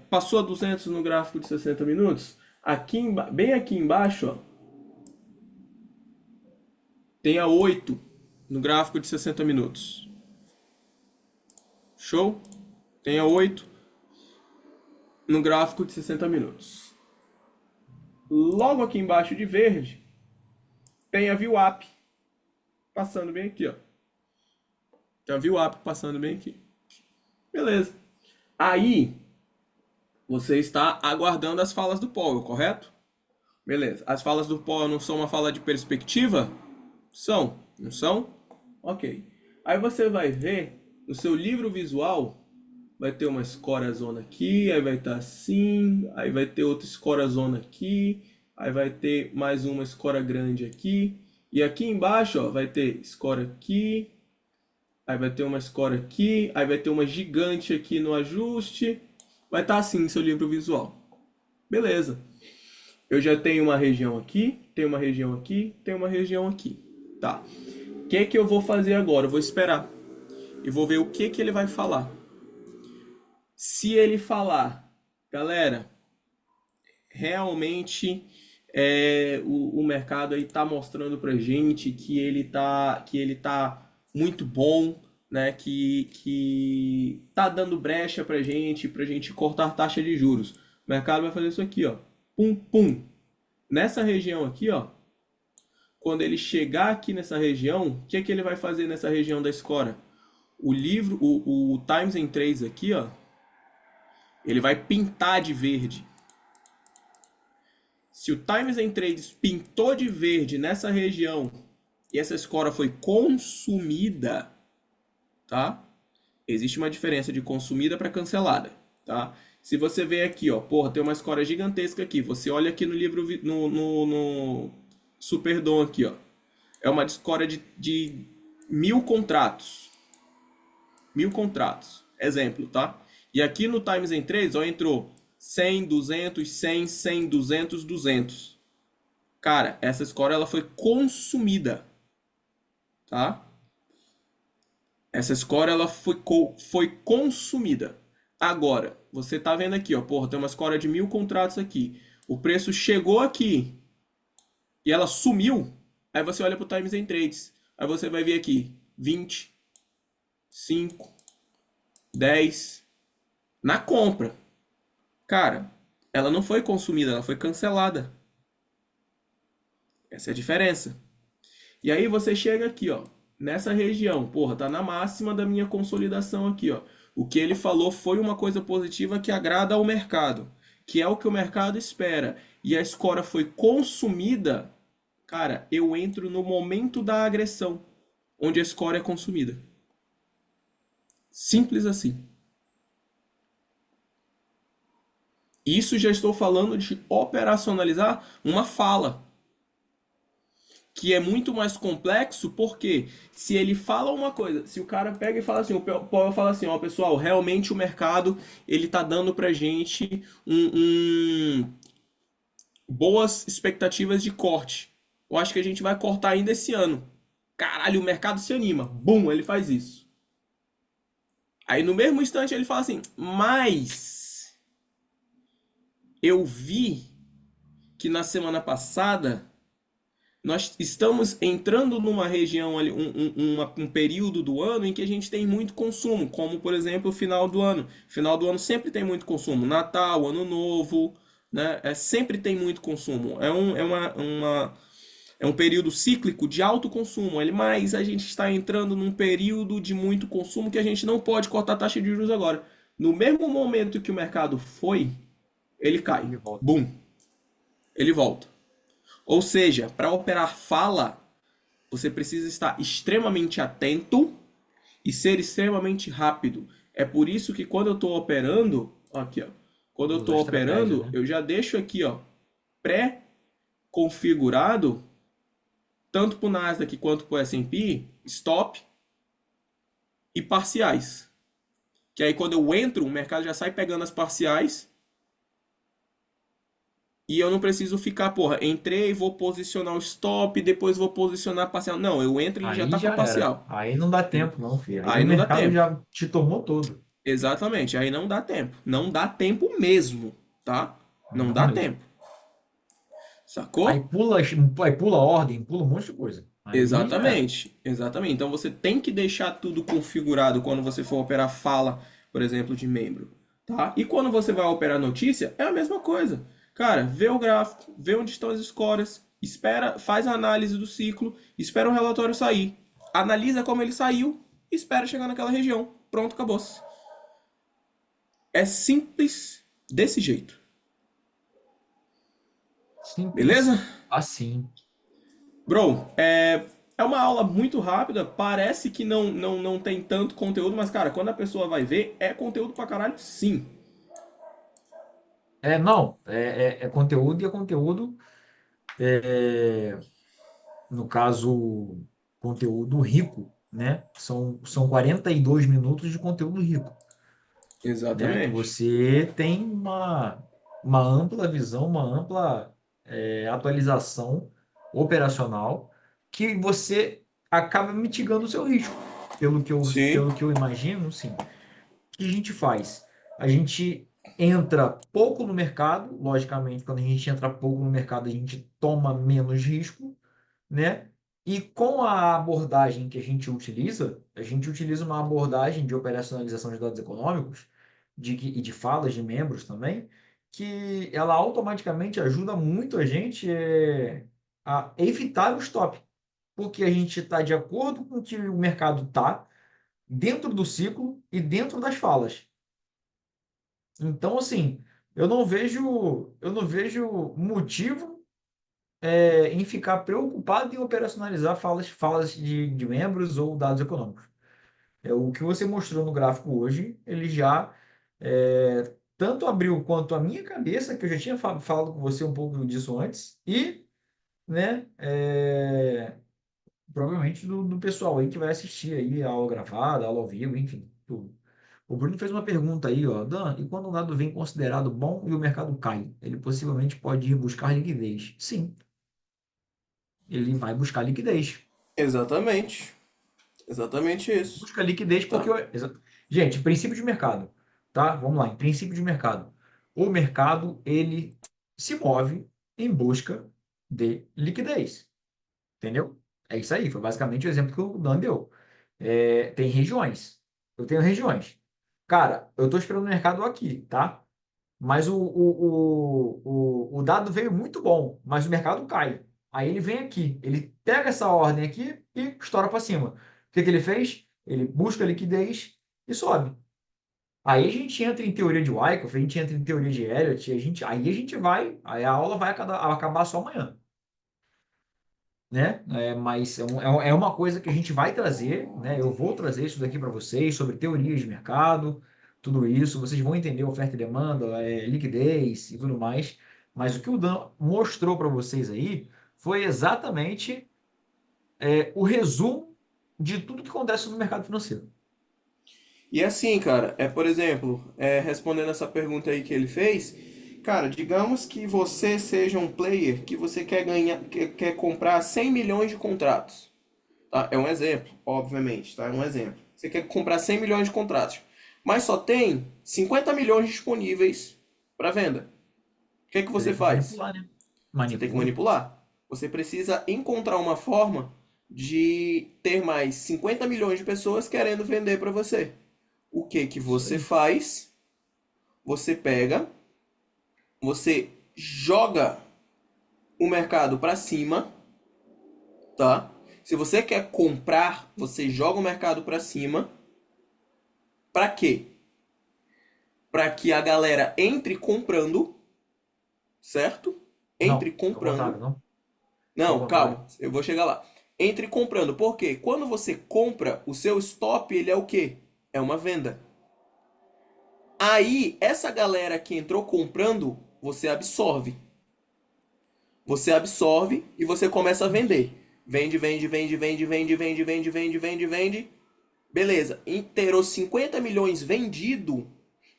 Passou a 200 no gráfico de 60 minutos. Bem aqui embaixo, ó, tem a 8 no gráfico de 60 minutos. Show? Tem a 8 no gráfico de 60 minutos. Logo aqui embaixo de verde, tem a VWAP passando bem aqui, ó. Tem a VWAP passando bem aqui. Beleza. Aí, você está aguardando as falas do Powell, correto? Beleza. As falas do Powell não são uma fala de perspectiva? São, não são? Ok. Aí você vai ver, no seu livro visual, vai ter uma escora-zona aqui, aí vai estar assim, aí vai ter outra escora-zona aqui, aí vai ter mais uma escora grande aqui, e aqui embaixo, ó, vai ter escora aqui, aí vai ter uma escora aqui, aí vai ter uma gigante aqui no ajuste, vai estar assim no seu livro visual. Beleza. Eu já tenho uma região aqui, tenho uma região aqui, tenho uma região aqui. Tá. O que eu vou fazer agora? Eu vou esperar. E vou ver o que ele vai falar. Se ele falar, galera, realmente o mercado aí tá mostrando pra gente que ele tá muito bom, né? Que tá dando brecha pra gente cortar taxa de juros. O mercado vai fazer isso aqui, ó. Pum, pum. Nessa região aqui, ó. Quando ele chegar aqui nessa região, o que ele vai fazer nessa região da escora? O Times and Trades aqui, ó, ele vai pintar de verde. Se o Times and Trades pintou de verde nessa região e essa escora foi consumida, tá? Existe uma diferença de consumida para cancelada, tá? Se você vê aqui, ó, porra, tem uma escora gigantesca aqui. Você olha aqui no livro, no Superdom aqui, ó. É uma escora de 1000 contratos. 1000 contratos. Exemplo, tá? E aqui no Times and Trades, ó, entrou 100, 200, 100, 100, 200, 200. Cara, essa escora ela foi consumida, tá? Essa escora ela foi consumida. Agora, você tá vendo aqui, ó, porra, tem uma escora de 1000 contratos aqui. O preço chegou aqui e ela sumiu. Aí você olha pro Times and Trades. Aí você vai ver aqui 20, 5, 10 na compra. Cara, ela não foi consumida, ela foi cancelada. Essa é a diferença. E aí você chega aqui, ó, nessa região, porra, tá na máxima da minha consolidação aqui, ó. O que ele falou foi uma coisa positiva que agrada ao mercado, que é o que o mercado espera. E a escora foi consumida, cara, eu entro no momento da agressão, onde a score é consumida. Simples assim. Isso já estou falando de operacionalizar uma fala, que é muito mais complexo, porque se ele fala uma coisa, se o cara pega e fala assim, o Powell fala assim, ó, pessoal, realmente o mercado ele tá dando pra gente boas expectativas de corte. Eu acho que a gente vai cortar ainda esse ano. Caralho, o mercado se anima. Bum, ele faz isso. Aí no mesmo instante ele fala assim, mas eu vi que na semana passada nós estamos entrando numa região ali, um período do ano em que a gente tem muito consumo, como por exemplo o final do ano. Final do ano sempre tem muito consumo. Natal, Ano Novo, né? Sempre tem muito consumo. É um período cíclico de alto consumo, mas a gente está entrando num período de muito consumo que a gente não pode cortar a taxa de juros agora. No mesmo momento que o mercado foi, ele cai. Ele volta. Bum, ele volta. Ou seja, para operar fala, você precisa estar extremamente atento e ser extremamente rápido. É por isso que quando eu estou operando, aqui ó, quando eu Usa a estou estratégia, operando, né? eu já deixo aqui ó, pré-configurado, tanto para o Nasdaq quanto para o S&P, stop e parciais. Que aí quando eu entro, o mercado já sai pegando as parciais e eu não preciso ficar, porra, entrei, vou posicionar o stop, depois vou posicionar a parcial. Não, eu entro e já Aí tá com a já era. parcial. Aí não dá Entendeu? tempo, não, filho. Aí o Aí não dá mercado tempo. já te tomou todo. Exatamente, aí não dá tempo. Não dá tempo mesmo, tá? Não Não dá mesmo. tempo. Aí Sacou? pula, aí pula ordem, pula um monte de coisa. Aí já era. Exatamente, exatamente. Então você tem que deixar tudo configurado quando você for operar fala, por exemplo, de membro, tá? E quando você vai operar notícia, é a mesma coisa. Cara, vê o gráfico, vê onde estão as scores, espera, faz a análise do ciclo, espera o relatório sair, analisa como ele saiu, espera chegar naquela região. Pronto, acabou. É simples desse jeito. Beleza? Simples assim. Bro, é uma aula muito rápida, parece que não tem tanto conteúdo, mas, cara, quando a pessoa vai ver, é conteúdo pra caralho, sim. Não, é conteúdo e é conteúdo, é, no caso, conteúdo rico, né? São 42 minutos de conteúdo rico, né? Que Exatamente. você tem uma ampla visão, uma ampla atualização operacional que você acaba mitigando o seu risco. Sim, Pelo que eu imagino, sim. O que a gente faz? A gente entra pouco no mercado, logicamente, quando a gente entra pouco no mercado, a gente toma menos risco, né? E com a abordagem que a gente utiliza uma abordagem de operacionalização de dados econômicos e de falas de membros também, que ela automaticamente ajuda muito a gente a evitar o stop, porque a gente está de acordo com o que o mercado está dentro do ciclo e dentro das falas. Então, assim, eu não vejo motivo em ficar preocupado em operacionalizar falas de membros ou dados econômicos. O que você mostrou no gráfico hoje, ele já tanto abriu quanto a minha cabeça, que eu já tinha falado com você um pouco disso antes, e, né, provavelmente do pessoal aí que vai assistir aí a aula gravada, a aula ao vivo, enfim, tudo. O Bruno fez uma pergunta aí, ó, Dan, e quando um dado vem considerado bom e o mercado cai, ele possivelmente pode ir buscar liquidez? Sim, ele vai buscar liquidez. exatamente. Exatamente isso. Busca liquidez porque. Tá? Gente, princípio de mercado, tá? Vamos lá, em princípio de mercado. O mercado, ele se move em busca de liquidez, entendeu? É isso aí, foi basicamente o exemplo que o Dan deu. Tem regiões. Eu tenho regiões. Cara, eu estou esperando o mercado aqui, tá? Mas o dado veio muito bom, mas o mercado cai. Aí ele vem aqui, ele pega essa ordem aqui e estoura para cima. O que que ele fez? Ele busca liquidez e sobe. Aí a gente entra em teoria de Wyckoff, a gente entra em teoria de Elliott, aí a gente vai, aí a aula vai acabar só amanhã. né? Mas é uma coisa que a gente vai trazer, né? Eu vou trazer isso daqui para vocês sobre teorias de mercado, tudo isso. Vocês vão entender oferta e demanda, liquidez e tudo mais. Mas o que o Dan mostrou para vocês aí foi exatamente o resumo de tudo que acontece no mercado financeiro. E assim, cara, por exemplo, respondendo essa pergunta aí que ele fez, cara, digamos que você seja um player que você quer ganhar, quer comprar 100 milhões de contratos, tá? É um exemplo, obviamente, tá? É um exemplo. Você quer comprar 100 milhões de contratos, mas só tem 50 milhões disponíveis para venda. O que é que Você você tem que faz? manipular, né? Você tem que Manipula. manipular. Você precisa encontrar uma forma de ter mais 50 milhões de pessoas querendo vender para você. O que que Isso você aí. faz? Você pega, você joga o mercado para cima, tá? Se você quer comprar, você joga o mercado para cima. Para quê? Para que a galera entre comprando, certo? Entre Não, ao contrário, comprando. não. Ao Não, contrário. calma, eu vou chegar lá. Entre comprando. Por quê? Quando você compra, o seu stop, ele é o quê? É uma venda. Aí, essa galera que entrou comprando, você absorve. Você absorve e você começa a Isso. vender. Vende, vende, vende, vende, vende, vende, vende, vende, vende, vende. Beleza. Inteirou 50 milhões vendido.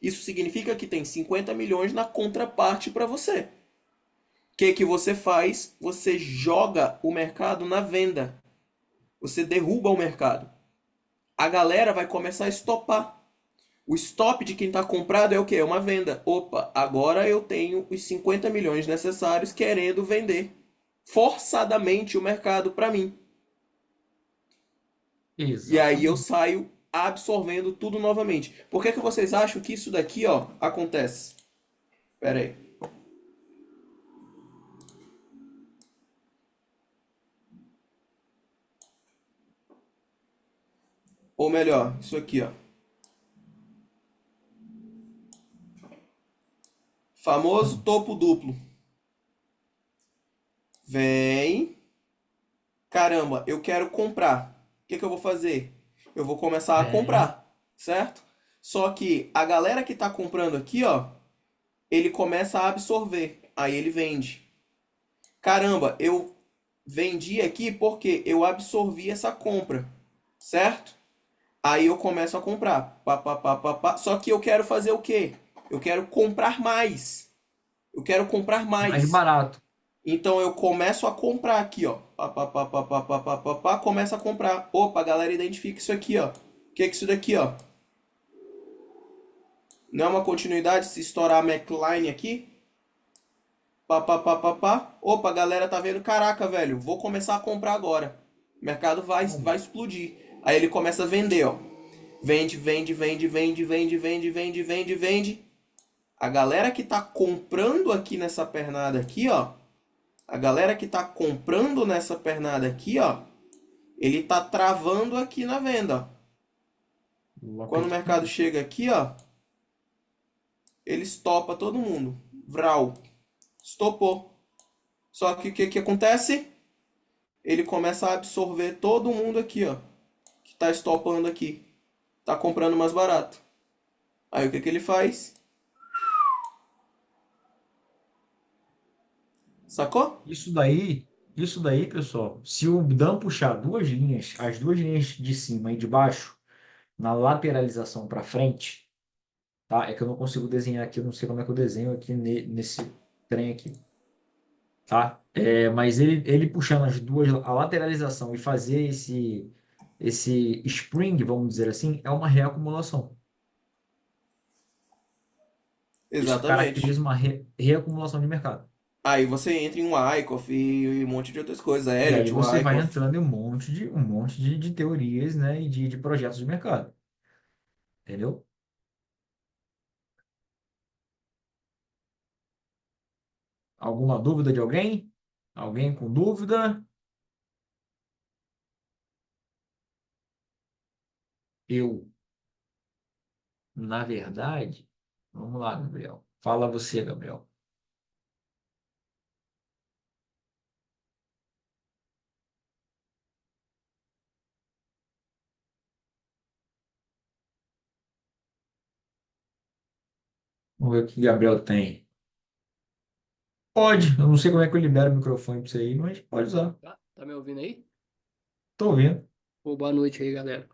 Isso significa que tem 50 milhões na contraparte para você. O que você faz? Você joga o mercado na venda. Você derruba o mercado. A galera vai começar a estopar. O stop de quem está comprado é o quê? É uma venda. Opa, agora eu tenho os 50 milhões necessários querendo vender forçadamente o mercado para mim. E aí eu Exatamente. saio absorvendo tudo novamente. Por que que vocês acham que isso daqui, ó, acontece? Pera aí. Ou melhor, isso aqui, ó. Famoso Hum. topo duplo. Vem. Caramba, eu quero comprar. O que que eu vou fazer? Eu vou começar a Vem. comprar, certo? Só que a galera que tá comprando aqui, ó, ele começa a absorver. Aí ele vende. Caramba, eu vendi aqui porque eu absorvi essa compra, certo? Aí eu começo a comprar. Pá, pá, pá, pá, pá. Só que eu quero fazer o quê? Eu quero comprar mais. Eu quero comprar Mais mais. barato. Então eu começo a comprar aqui, ó. Pá, pá, pá, pá, pá, pá, pá, pá, pá, começa a comprar. Opa, a galera identifica isso aqui, ó. O que é isso daqui, ó? Não é uma continuidade se estourar a McLine aqui? Pá, pá, pá, pá, pá. Opa, a galera tá vendo, caraca, velho, vou começar a comprar agora. O mercado vai Bom, explodir. Aí ele começa a vender, ó. Vende, vende, vende, vende, vende, vende, vende, vende, vende. A galera que tá comprando aqui nessa pernada aqui, ó. A galera que tá comprando nessa pernada aqui, ó. Ele tá travando aqui na venda, ó. eu Quando o acredito mercado nisso. chega aqui, ó. Ele estopa todo mundo. Vral. Estopou. Só que o que acontece? Ele começa a absorver todo mundo aqui, ó. Que tá estopando aqui. Tá comprando mais barato. Aí o que ele faz? Sacou? Isso daí, pessoal, se o Dan puxar duas linhas, as duas linhas de cima e de baixo, na lateralização para frente, tá? É que eu não consigo desenhar aqui, eu não sei como é que eu desenho aqui nesse trem aqui, tá? Mas ele puxando as duas, a lateralização e fazer esse spring, vamos dizer assim, é uma reacumulação. Isso Exatamente. caracteriza uma reacumulação de mercado. Aí você entra em um Wyckoff e um monte de outras coisas. E aí Elliott, você vai Wyckoff. entrando em um monte de teorias, né, e de projetos de mercado, entendeu? Alguma dúvida de alguém? Alguém com dúvida? Eu, na verdade, vamos lá, Gabriel. Fala você, Gabriel. Vamos ver o que o Gabriel tem. Pode, eu não sei como é que eu libero o microfone para você aí, mas pode usar. Tá me ouvindo aí? Tô ouvindo. Pô, boa noite aí, galera.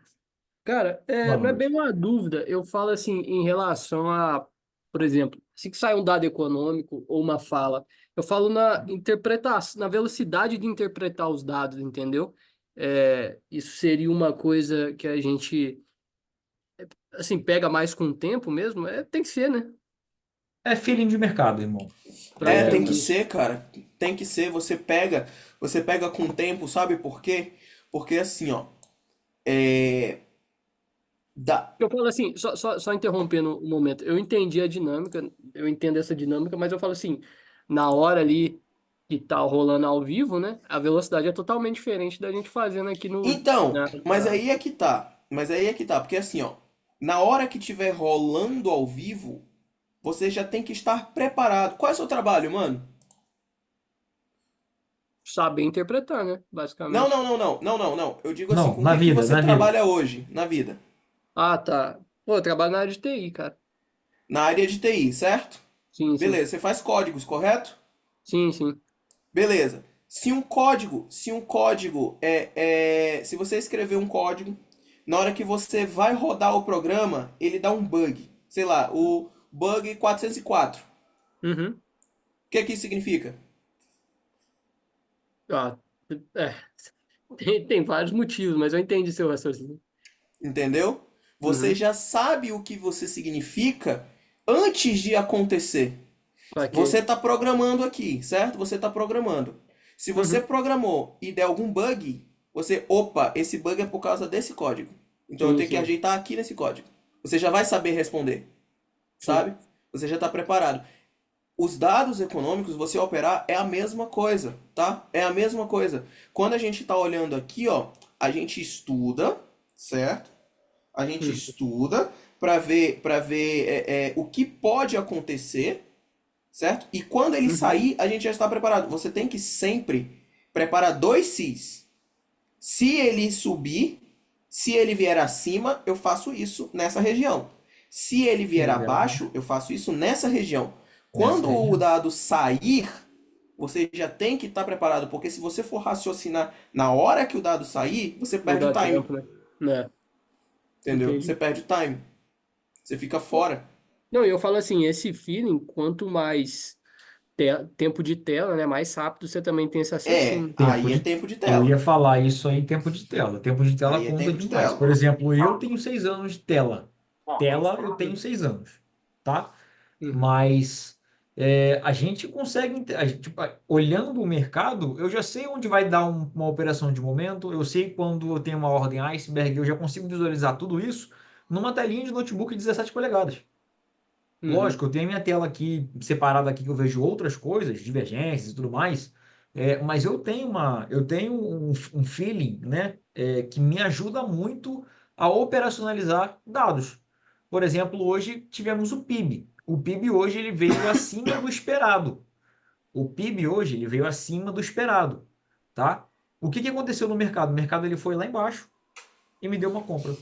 Cara, Boa não é bem noite. uma dúvida. Eu falo assim, em relação a, por exemplo, se que sai um dado econômico ou uma fala, eu falo na interpretação, na velocidade de interpretar os dados, entendeu? Isso seria uma coisa que a gente, assim, pega mais com o tempo mesmo? Tem que ser, né? É feeling de mercado, irmão. Para Tem que entender. ser, cara. Tem que ser. Você pega com o tempo, sabe por quê? Porque assim, ó, é, dá. Eu falo assim, só interrompendo um momento. Eu entendi a dinâmica, eu entendo essa dinâmica, mas eu falo assim, na hora ali que tá rolando ao vivo, né? A velocidade é totalmente diferente da gente fazendo aqui no. Então, Na, mas na- aí é que tá. Mas aí é que tá, porque assim, ó, na hora que tiver rolando ao vivo, você já tem que estar preparado. Qual é o seu trabalho, mano? Saber interpretar, né? Não, não, Basicamente. não, não, não, não, não. Eu digo assim, Não, com o que que você na vida. trabalha hoje na vida? Ah, tá. Pô, eu trabalho na área de TI, cara. Na área de TI, certo? Sim, sim. Beleza, você faz códigos, correto? Sim, sim. Beleza. Se um código se você escrever um código, na hora que você vai rodar o programa, ele dá um bug. Sei lá, o bug 404. Uhum. O que que isso significa? Ah, é. Tem vários motivos, mas eu entendi seu raciocínio. Entendeu? Você Uhum. já sabe o que você significa antes de acontecer. Você Ok. está programando aqui, certo? Você está programando. Se você Uhum. programou e der algum bug, opa, esse bug é por causa desse código. Então eu Sim, tenho que sim. ajeitar aqui nesse código. Você já vai saber responder, Sim. sabe? Você já está preparado. Os dados econômicos, você operar é a mesma coisa, tá? É a mesma coisa. Quando a gente está olhando aqui, ó, a gente estuda, certo? A gente Uhum. estuda para ver o que pode acontecer, certo? E quando ele Uhum. sair, a gente já está preparado. Você tem que sempre preparar dois Cs. Se ele subir, se ele vier acima, eu faço isso nessa região. Se ele vier Ele vier abaixo abaixo, eu faço isso nessa região. nessa Quando o região. dado sair, você já tem que estar preparado, porque se você for raciocinar na hora que o dado sair, você Não perde o dá time, tempo, né? Né? entendeu? Você Entendi. perde o time, você fica fora. Não, e eu falo assim, esse feeling, quanto mais tempo de tela, né, mais rápido você também tem esse raciocínio. Tempo Aí é de. tempo de Eu ia tela. falar isso aí, tempo de tela. Tempo de tela Aí é conta tempo de demais. tela. Por exemplo, eu tenho 6 anos de tela. Tela, eu tenho 6 anos, tá? Uhum. Mas a gente consegue, tipo, olhando o mercado, eu já sei onde vai dar uma operação de momento, eu sei quando eu tenho uma ordem iceberg, eu já consigo visualizar tudo isso numa telinha de notebook de 17 polegadas. Uhum. Lógico, eu tenho a minha tela aqui separada aqui que eu vejo outras coisas, divergências e tudo mais, mas eu tenho um feeling, né, que me ajuda muito a operacionalizar dados. Por exemplo, hoje tivemos o PIB. O PIB hoje ele veio acima do esperado. O PIB hoje ele veio acima do esperado, tá? O que que aconteceu no mercado? O mercado ele foi lá embaixo e me deu uma compra.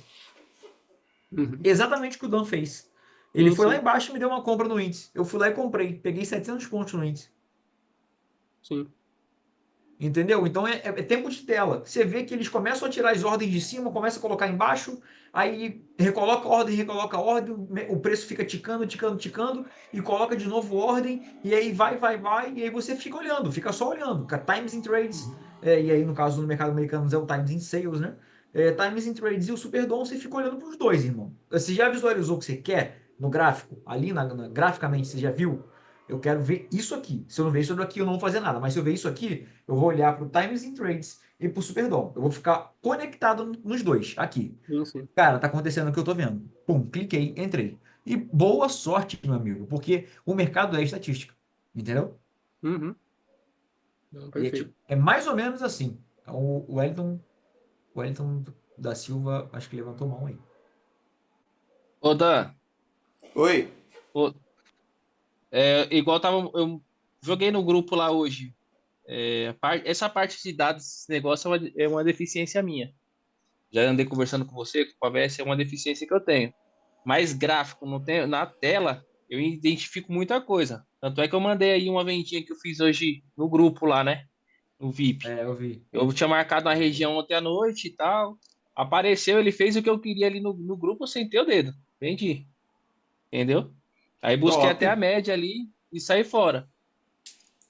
Uhum. Exatamente o que o Dan fez. Ele Sim, foi lá sim, embaixo e me deu uma compra no índice. Eu fui lá e comprei. Peguei 700 pontos no índice. sim. Entendeu? Então é tempo de tela. Você vê que eles começam a tirar as ordens de cima, começam a colocar embaixo, aí recoloca a ordem, o preço fica ticando, ticando, ticando, e coloca de novo ordem, e aí vai, e aí você fica olhando, fica só olhando. Times in Trades, e aí no caso no mercado americano é o Times in Sales, né? Times in Trades e o Superdom, você fica olhando para os dois, irmão. Você já visualizou o que você quer no gráfico? Ali, graficamente, você já viu? Eu quero ver isso aqui. Se eu não ver isso aqui, eu não vou fazer nada. Mas se eu ver isso aqui, eu vou olhar para o Times in Trades e para o Superdom. Eu vou ficar conectado nos dois, aqui. Sim, sim. Cara, tá acontecendo o que eu tô vendo. Pum, cliquei, entrei. E boa sorte, meu amigo, porque o mercado é estatística. Entendeu? Uhum. Não, perfeito. É mais ou menos assim. O Wellington da Silva, acho que levantou mão aí. Ô, Dan, Oi, ô, igual eu joguei no grupo lá hoje. Essa parte de dados, esse negócio é uma deficiência minha. Já andei conversando com você, com a VS, é uma deficiência que eu tenho. Mas gráfico, não tenho, na tela, eu identifico muita coisa. Tanto é que eu mandei aí uma vendinha que eu fiz hoje no grupo lá, né? No VIP. É, eu vi. Eu tinha marcado uma região ontem à noite e tal. Apareceu, ele fez o que eu queria ali no grupo, eu sentei o dedo. Vendi, entendeu? Aí busquei Top, até a média ali e saí fora.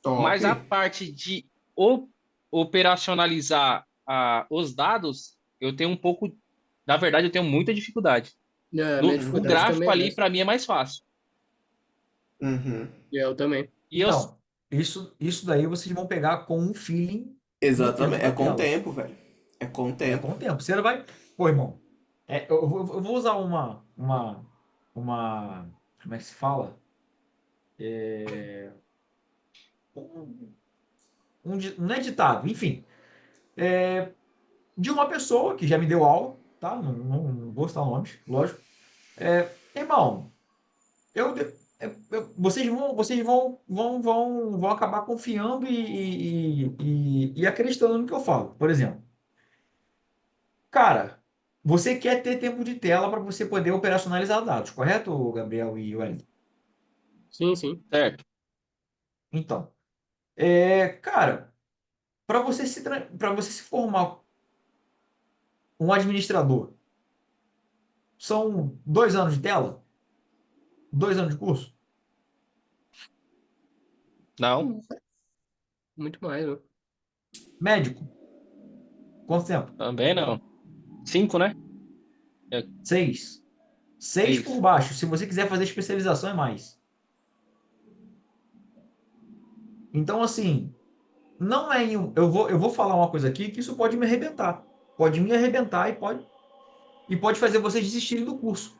top. Mas a parte de operacionalizar os dados, eu tenho um pouco. Na verdade, eu tenho muita dificuldade. É, a minha No dificuldade gráfico também é ali, essa. para mim, é mais fácil. Uhum. Eu também. E eu. Então, isso daí vocês vão pegar com um feeling no tempo Exatamente. É da com o tela. tempo, velho. É com o É tempo. com o tempo. Você vai. Pô, irmão, eu vou usar uma. Como é que se fala? Um, não é ditado, enfim. De uma pessoa que já me deu aula, tá? Não vou citar nomes, lógico. Irmão, eu, vocês vão acabar confiando e acreditando no que eu falo. Por exemplo, cara, você quer ter tempo de tela para você poder operacionalizar dados, correto, Gabriel e Wellington? Sim, sim. Certo. Então, cara, para você se formar um administrador, são 2 anos de tela? 2 anos de curso? Não, Muito mais, né? Médico? Quanto tempo? também não. 5, né? É 6. 6 por 6. baixo. Se você quiser fazer especialização, é mais. Então, assim, não é em um. Eu vou falar uma coisa aqui que isso pode me arrebentar. Pode me arrebentar e pode fazer vocês desistirem do curso.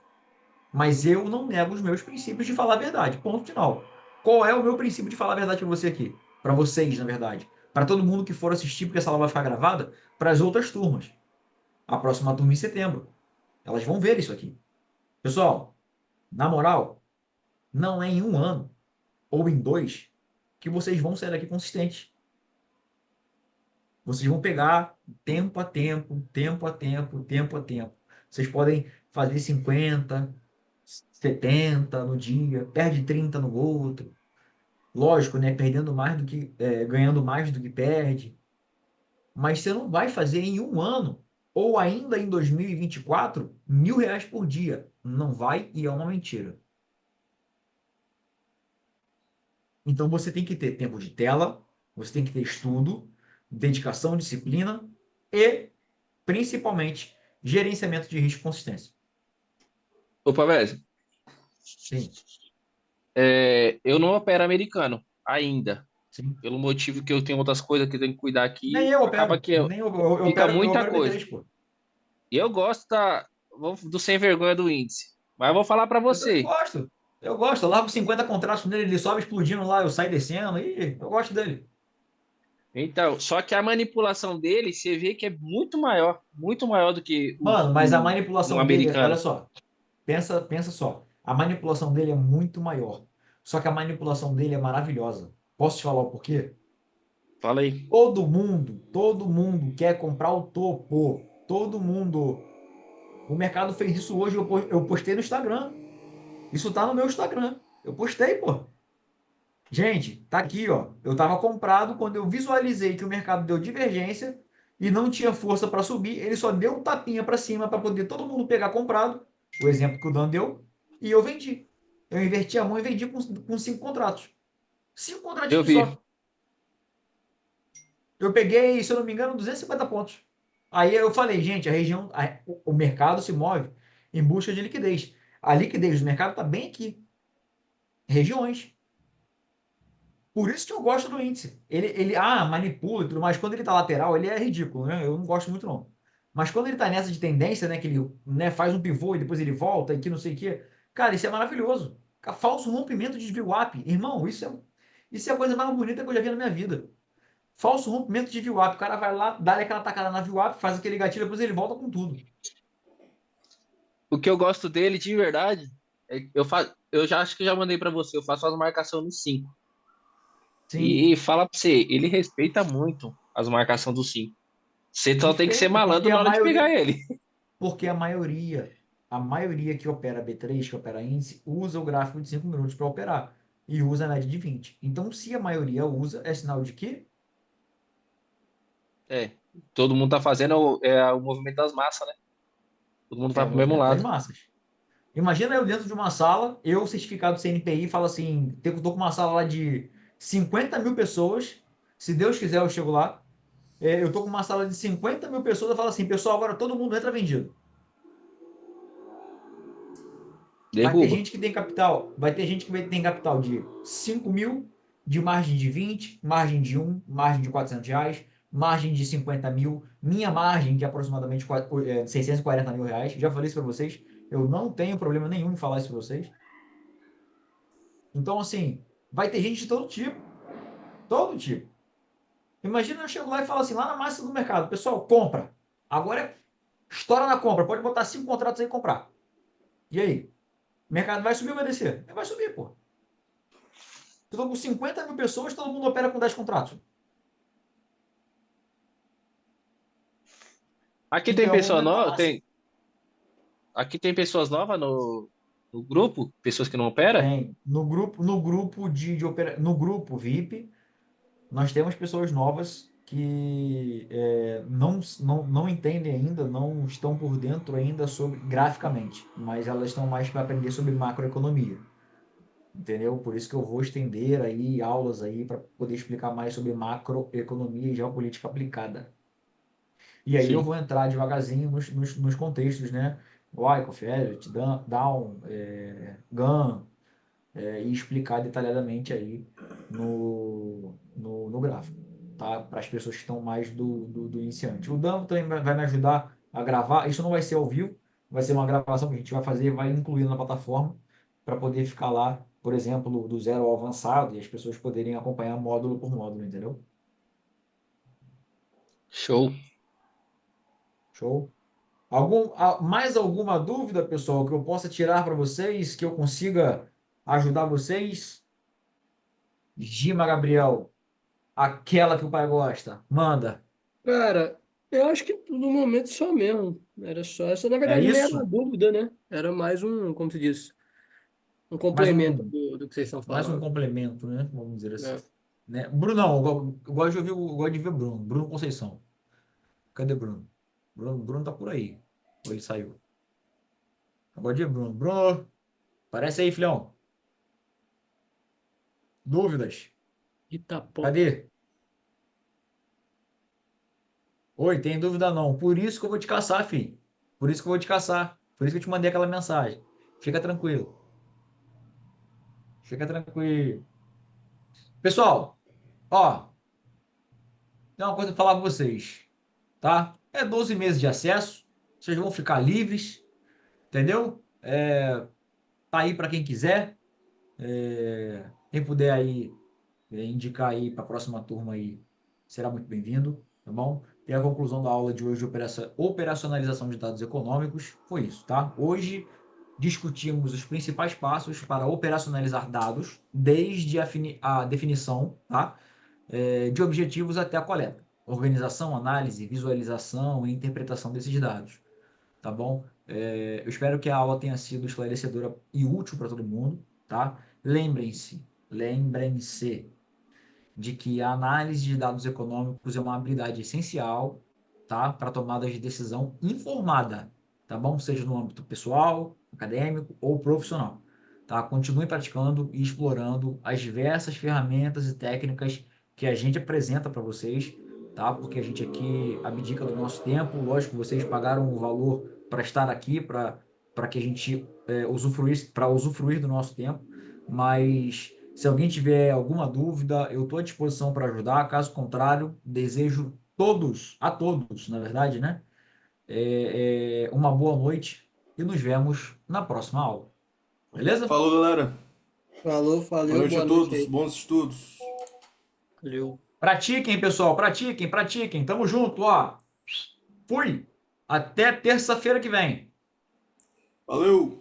Mas eu não nego os meus princípios de falar a verdade. Ponto final. Qual é o meu princípio de falar a verdade para você aqui? Para vocês, na verdade. Para todo mundo que for assistir, porque essa aula vai ficar gravada, para as outras turmas. A próxima turma em setembro. Elas vão ver isso aqui. Pessoal, na moral, não é em um ano ou em 2 que vocês vão sair daqui consistentes. Vocês vão pegar tempo a tempo, tempo a tempo, tempo a tempo. Vocês podem fazer 50, 70 no dia, perde 30 no outro. Lógico, né? Perdendo mais do que, ganhando mais do que perde. Mas você não vai fazer em um ano, ou ainda em 2024, R$ 1.000 por dia. Não vai e é uma mentira. Então você tem que ter tempo de tela, você tem que ter estudo, dedicação, disciplina e, principalmente, gerenciamento de risco e consistência. Opa, velho. Sim, Eu não opero americano ainda. sim. Pelo motivo que eu tenho outras coisas que eu tenho que cuidar Nem aqui, eu acaba opero, que nem eu fica opero, eu muita opero coisa. B3, pô. E eu gosto do sem vergonha do índice. Mas eu vou falar para Eu também você. gosto. Eu gosto. Eu largo 50 contratos nele, ele sobe explodindo lá, eu saio descendo e eu gosto dele. Então, só que a manipulação dele, você vê que é muito maior do que Mano, mas a um manipulação dele, olha americano. só, pensa só. A manipulação dele é muito maior. Só que a manipulação dele é maravilhosa. Posso te falar o porquê? Fala aí. Todo mundo quer comprar o topo. Todo mundo. O mercado fez isso hoje, eu postei no Instagram. Isso tá no meu Instagram. Eu postei, pô. Gente, tá aqui, ó. Eu tava comprado quando eu visualizei que o mercado deu divergência e não tinha força para subir, ele só deu um tapinha para cima para poder todo mundo pegar comprado, o exemplo que o Dan deu, e eu vendi. Eu inverti a mão e vendi com 5 contratos. Cinco Eu contratinhos vi. só. Eu peguei, se eu não me engano, 250 pontos. Aí eu falei, gente, o mercado se move em busca de liquidez. A liquidez do mercado está bem aqui, regiões. Por isso que eu gosto do índice. Ele manipula e tudo, mas quando ele está lateral, ele é ridículo, né? Eu não gosto muito, não. Mas quando ele está nessa de tendência, né, que ele, né, faz um pivô e depois ele volta e que não sei o quê, cara, isso é maravilhoso. Falso rompimento de VWAP. Irmão, isso é a coisa mais bonita que eu já vi na minha vida. Falso rompimento de VWAP. O cara vai lá, dá aquela tacada na VWAP, faz aquele gatilho, depois ele volta com tudo. O que eu gosto dele de verdade, eu já acho que já mandei para você, eu faço as marcações no 5. Sim, E fala para você, ele respeita muito as marcações do 5. Você só tem que ser respeita, malandro na hora de pegar ele. porque a maioria. a maioria que opera B3, que opera índice, usa o gráfico de 5 minutos para operar e usa a média de 20. Então, se a maioria usa, é sinal de que É, todo mundo tá fazendo o movimento das massas, né? Todo mundo é vai o pro mesmo movimento das lado. massas. Imagina eu dentro de uma sala, eu certificado CNPI, falo assim, tô com uma sala lá de 50 mil pessoas, se Deus quiser eu chego lá, eu tô com uma sala de 50 mil pessoas, eu falo assim, pessoal, agora todo mundo entra vendido. Vai ter Derruba. gente que tem capital, vai ter gente que tem capital de 5 mil, de margem de 20, margem de 1, margem de R$ 400, margem de 50 mil, minha margem de aproximadamente 640 mil reais. Já falei isso para vocês, eu não tenho problema nenhum em falar isso para vocês. Então, assim, vai ter gente de todo tipo, todo tipo. Imagina eu chego lá e falo assim, lá na massa do mercado, pessoal, compra. Agora estoura na compra, pode botar 5 contratos aí e comprar. E aí? O mercado vai subir ou vai descer? Vai subir, pô. Eu tô com 50 mil pessoas, todo mundo opera com 10 contratos. Aqui tem Então é o pessoa movimento da nova, massa. aqui tem pessoas novas no grupo, pessoas que não operam. Tem. No grupo VIP, nós temos pessoas novas que não entendem ainda, não estão por dentro ainda sobre graficamente, mas elas estão mais para aprender sobre macroeconomia. Entendeu? Por isso que eu vou estender aí aulas aí para poder explicar mais sobre macroeconomia e geopolítica aplicada. E aí eu Sim, vou entrar devagarzinho nos contextos, né? Wyckoff, Elliott, Down, Gunn, e explicar detalhadamente aí no gráfico, tá? Para as pessoas que estão mais do iniciante. O Dan também vai me ajudar a gravar. Isso não vai ser ao vivo, vai ser uma gravação que a gente vai fazer, vai incluir na plataforma, para poder ficar lá, por exemplo, do zero ao avançado e as pessoas poderem acompanhar módulo por módulo, entendeu? show. Show? Mais alguma dúvida, pessoal, que eu possa tirar para vocês, que eu consiga ajudar vocês? Gima Gabriel, aquela que o pai gosta, manda. Cara, eu acho que no momento só mesmo. Era só essa. Na É verdade, nem era uma isso? dúvida, né? Era mais um, como se diz, um Mais complemento um, do que vocês estão mais um falando, complemento, né? Vamos dizer assim. né? Né? Brunão, eu gosto de ouvir, eu gosto de ver Bruno. Bruno Conceição. Cadê Bruno? Bruno tá por aí. Ou ele saiu? Eu gosto de ver Bruno. Bruno, aparece aí, filhão. Dúvidas? Itapó. Cadê? Oi, tem dúvida não. Por isso que eu vou te caçar, filho. Por isso que eu vou te caçar. Por isso que eu te mandei aquela mensagem. Fica tranquilo. Fica tranquilo. Pessoal, ó, tem uma coisa pra falar com vocês, tá? É 12 meses de acesso. Vocês vão ficar livres, entendeu? Tá aí para quem quiser. Quem puder aí indicar aí para a próxima turma aí, será muito bem-vindo, tá bom? E a conclusão da aula de hoje de operacionalização de dados econômicos foi isso, tá? Hoje discutimos os principais passos para operacionalizar dados, desde a definição, tá? De objetivos até a coleta, organização, análise, visualização e interpretação desses dados, tá bom? Eu espero que a aula tenha sido esclarecedora e útil para todo mundo, tá? Lembrem-se de que a análise de dados econômicos é uma habilidade essencial, tá? Para tomadas de decisão informada, tá bom? Seja no âmbito pessoal, acadêmico ou profissional, tá? Continue praticando e explorando as diversas ferramentas e técnicas que a gente apresenta para vocês, tá? Porque a gente aqui abdica do nosso tempo, lógico, vocês pagaram o valor para estar aqui, para que a gente usufruir do nosso tempo, mas se alguém tiver alguma dúvida, eu estou à disposição para ajudar. Caso contrário, desejo a todos, na verdade, né? Uma boa noite e nos vemos na próxima aula. Beleza? Falou, galera. Falou, Boa valeu, noite a boa noite todos. aí. Bons estudos. Valeu. Pratiquem, pessoal, pratiquem, pratiquem. Tamo junto, ó. Fui. Até terça-feira que vem. Valeu!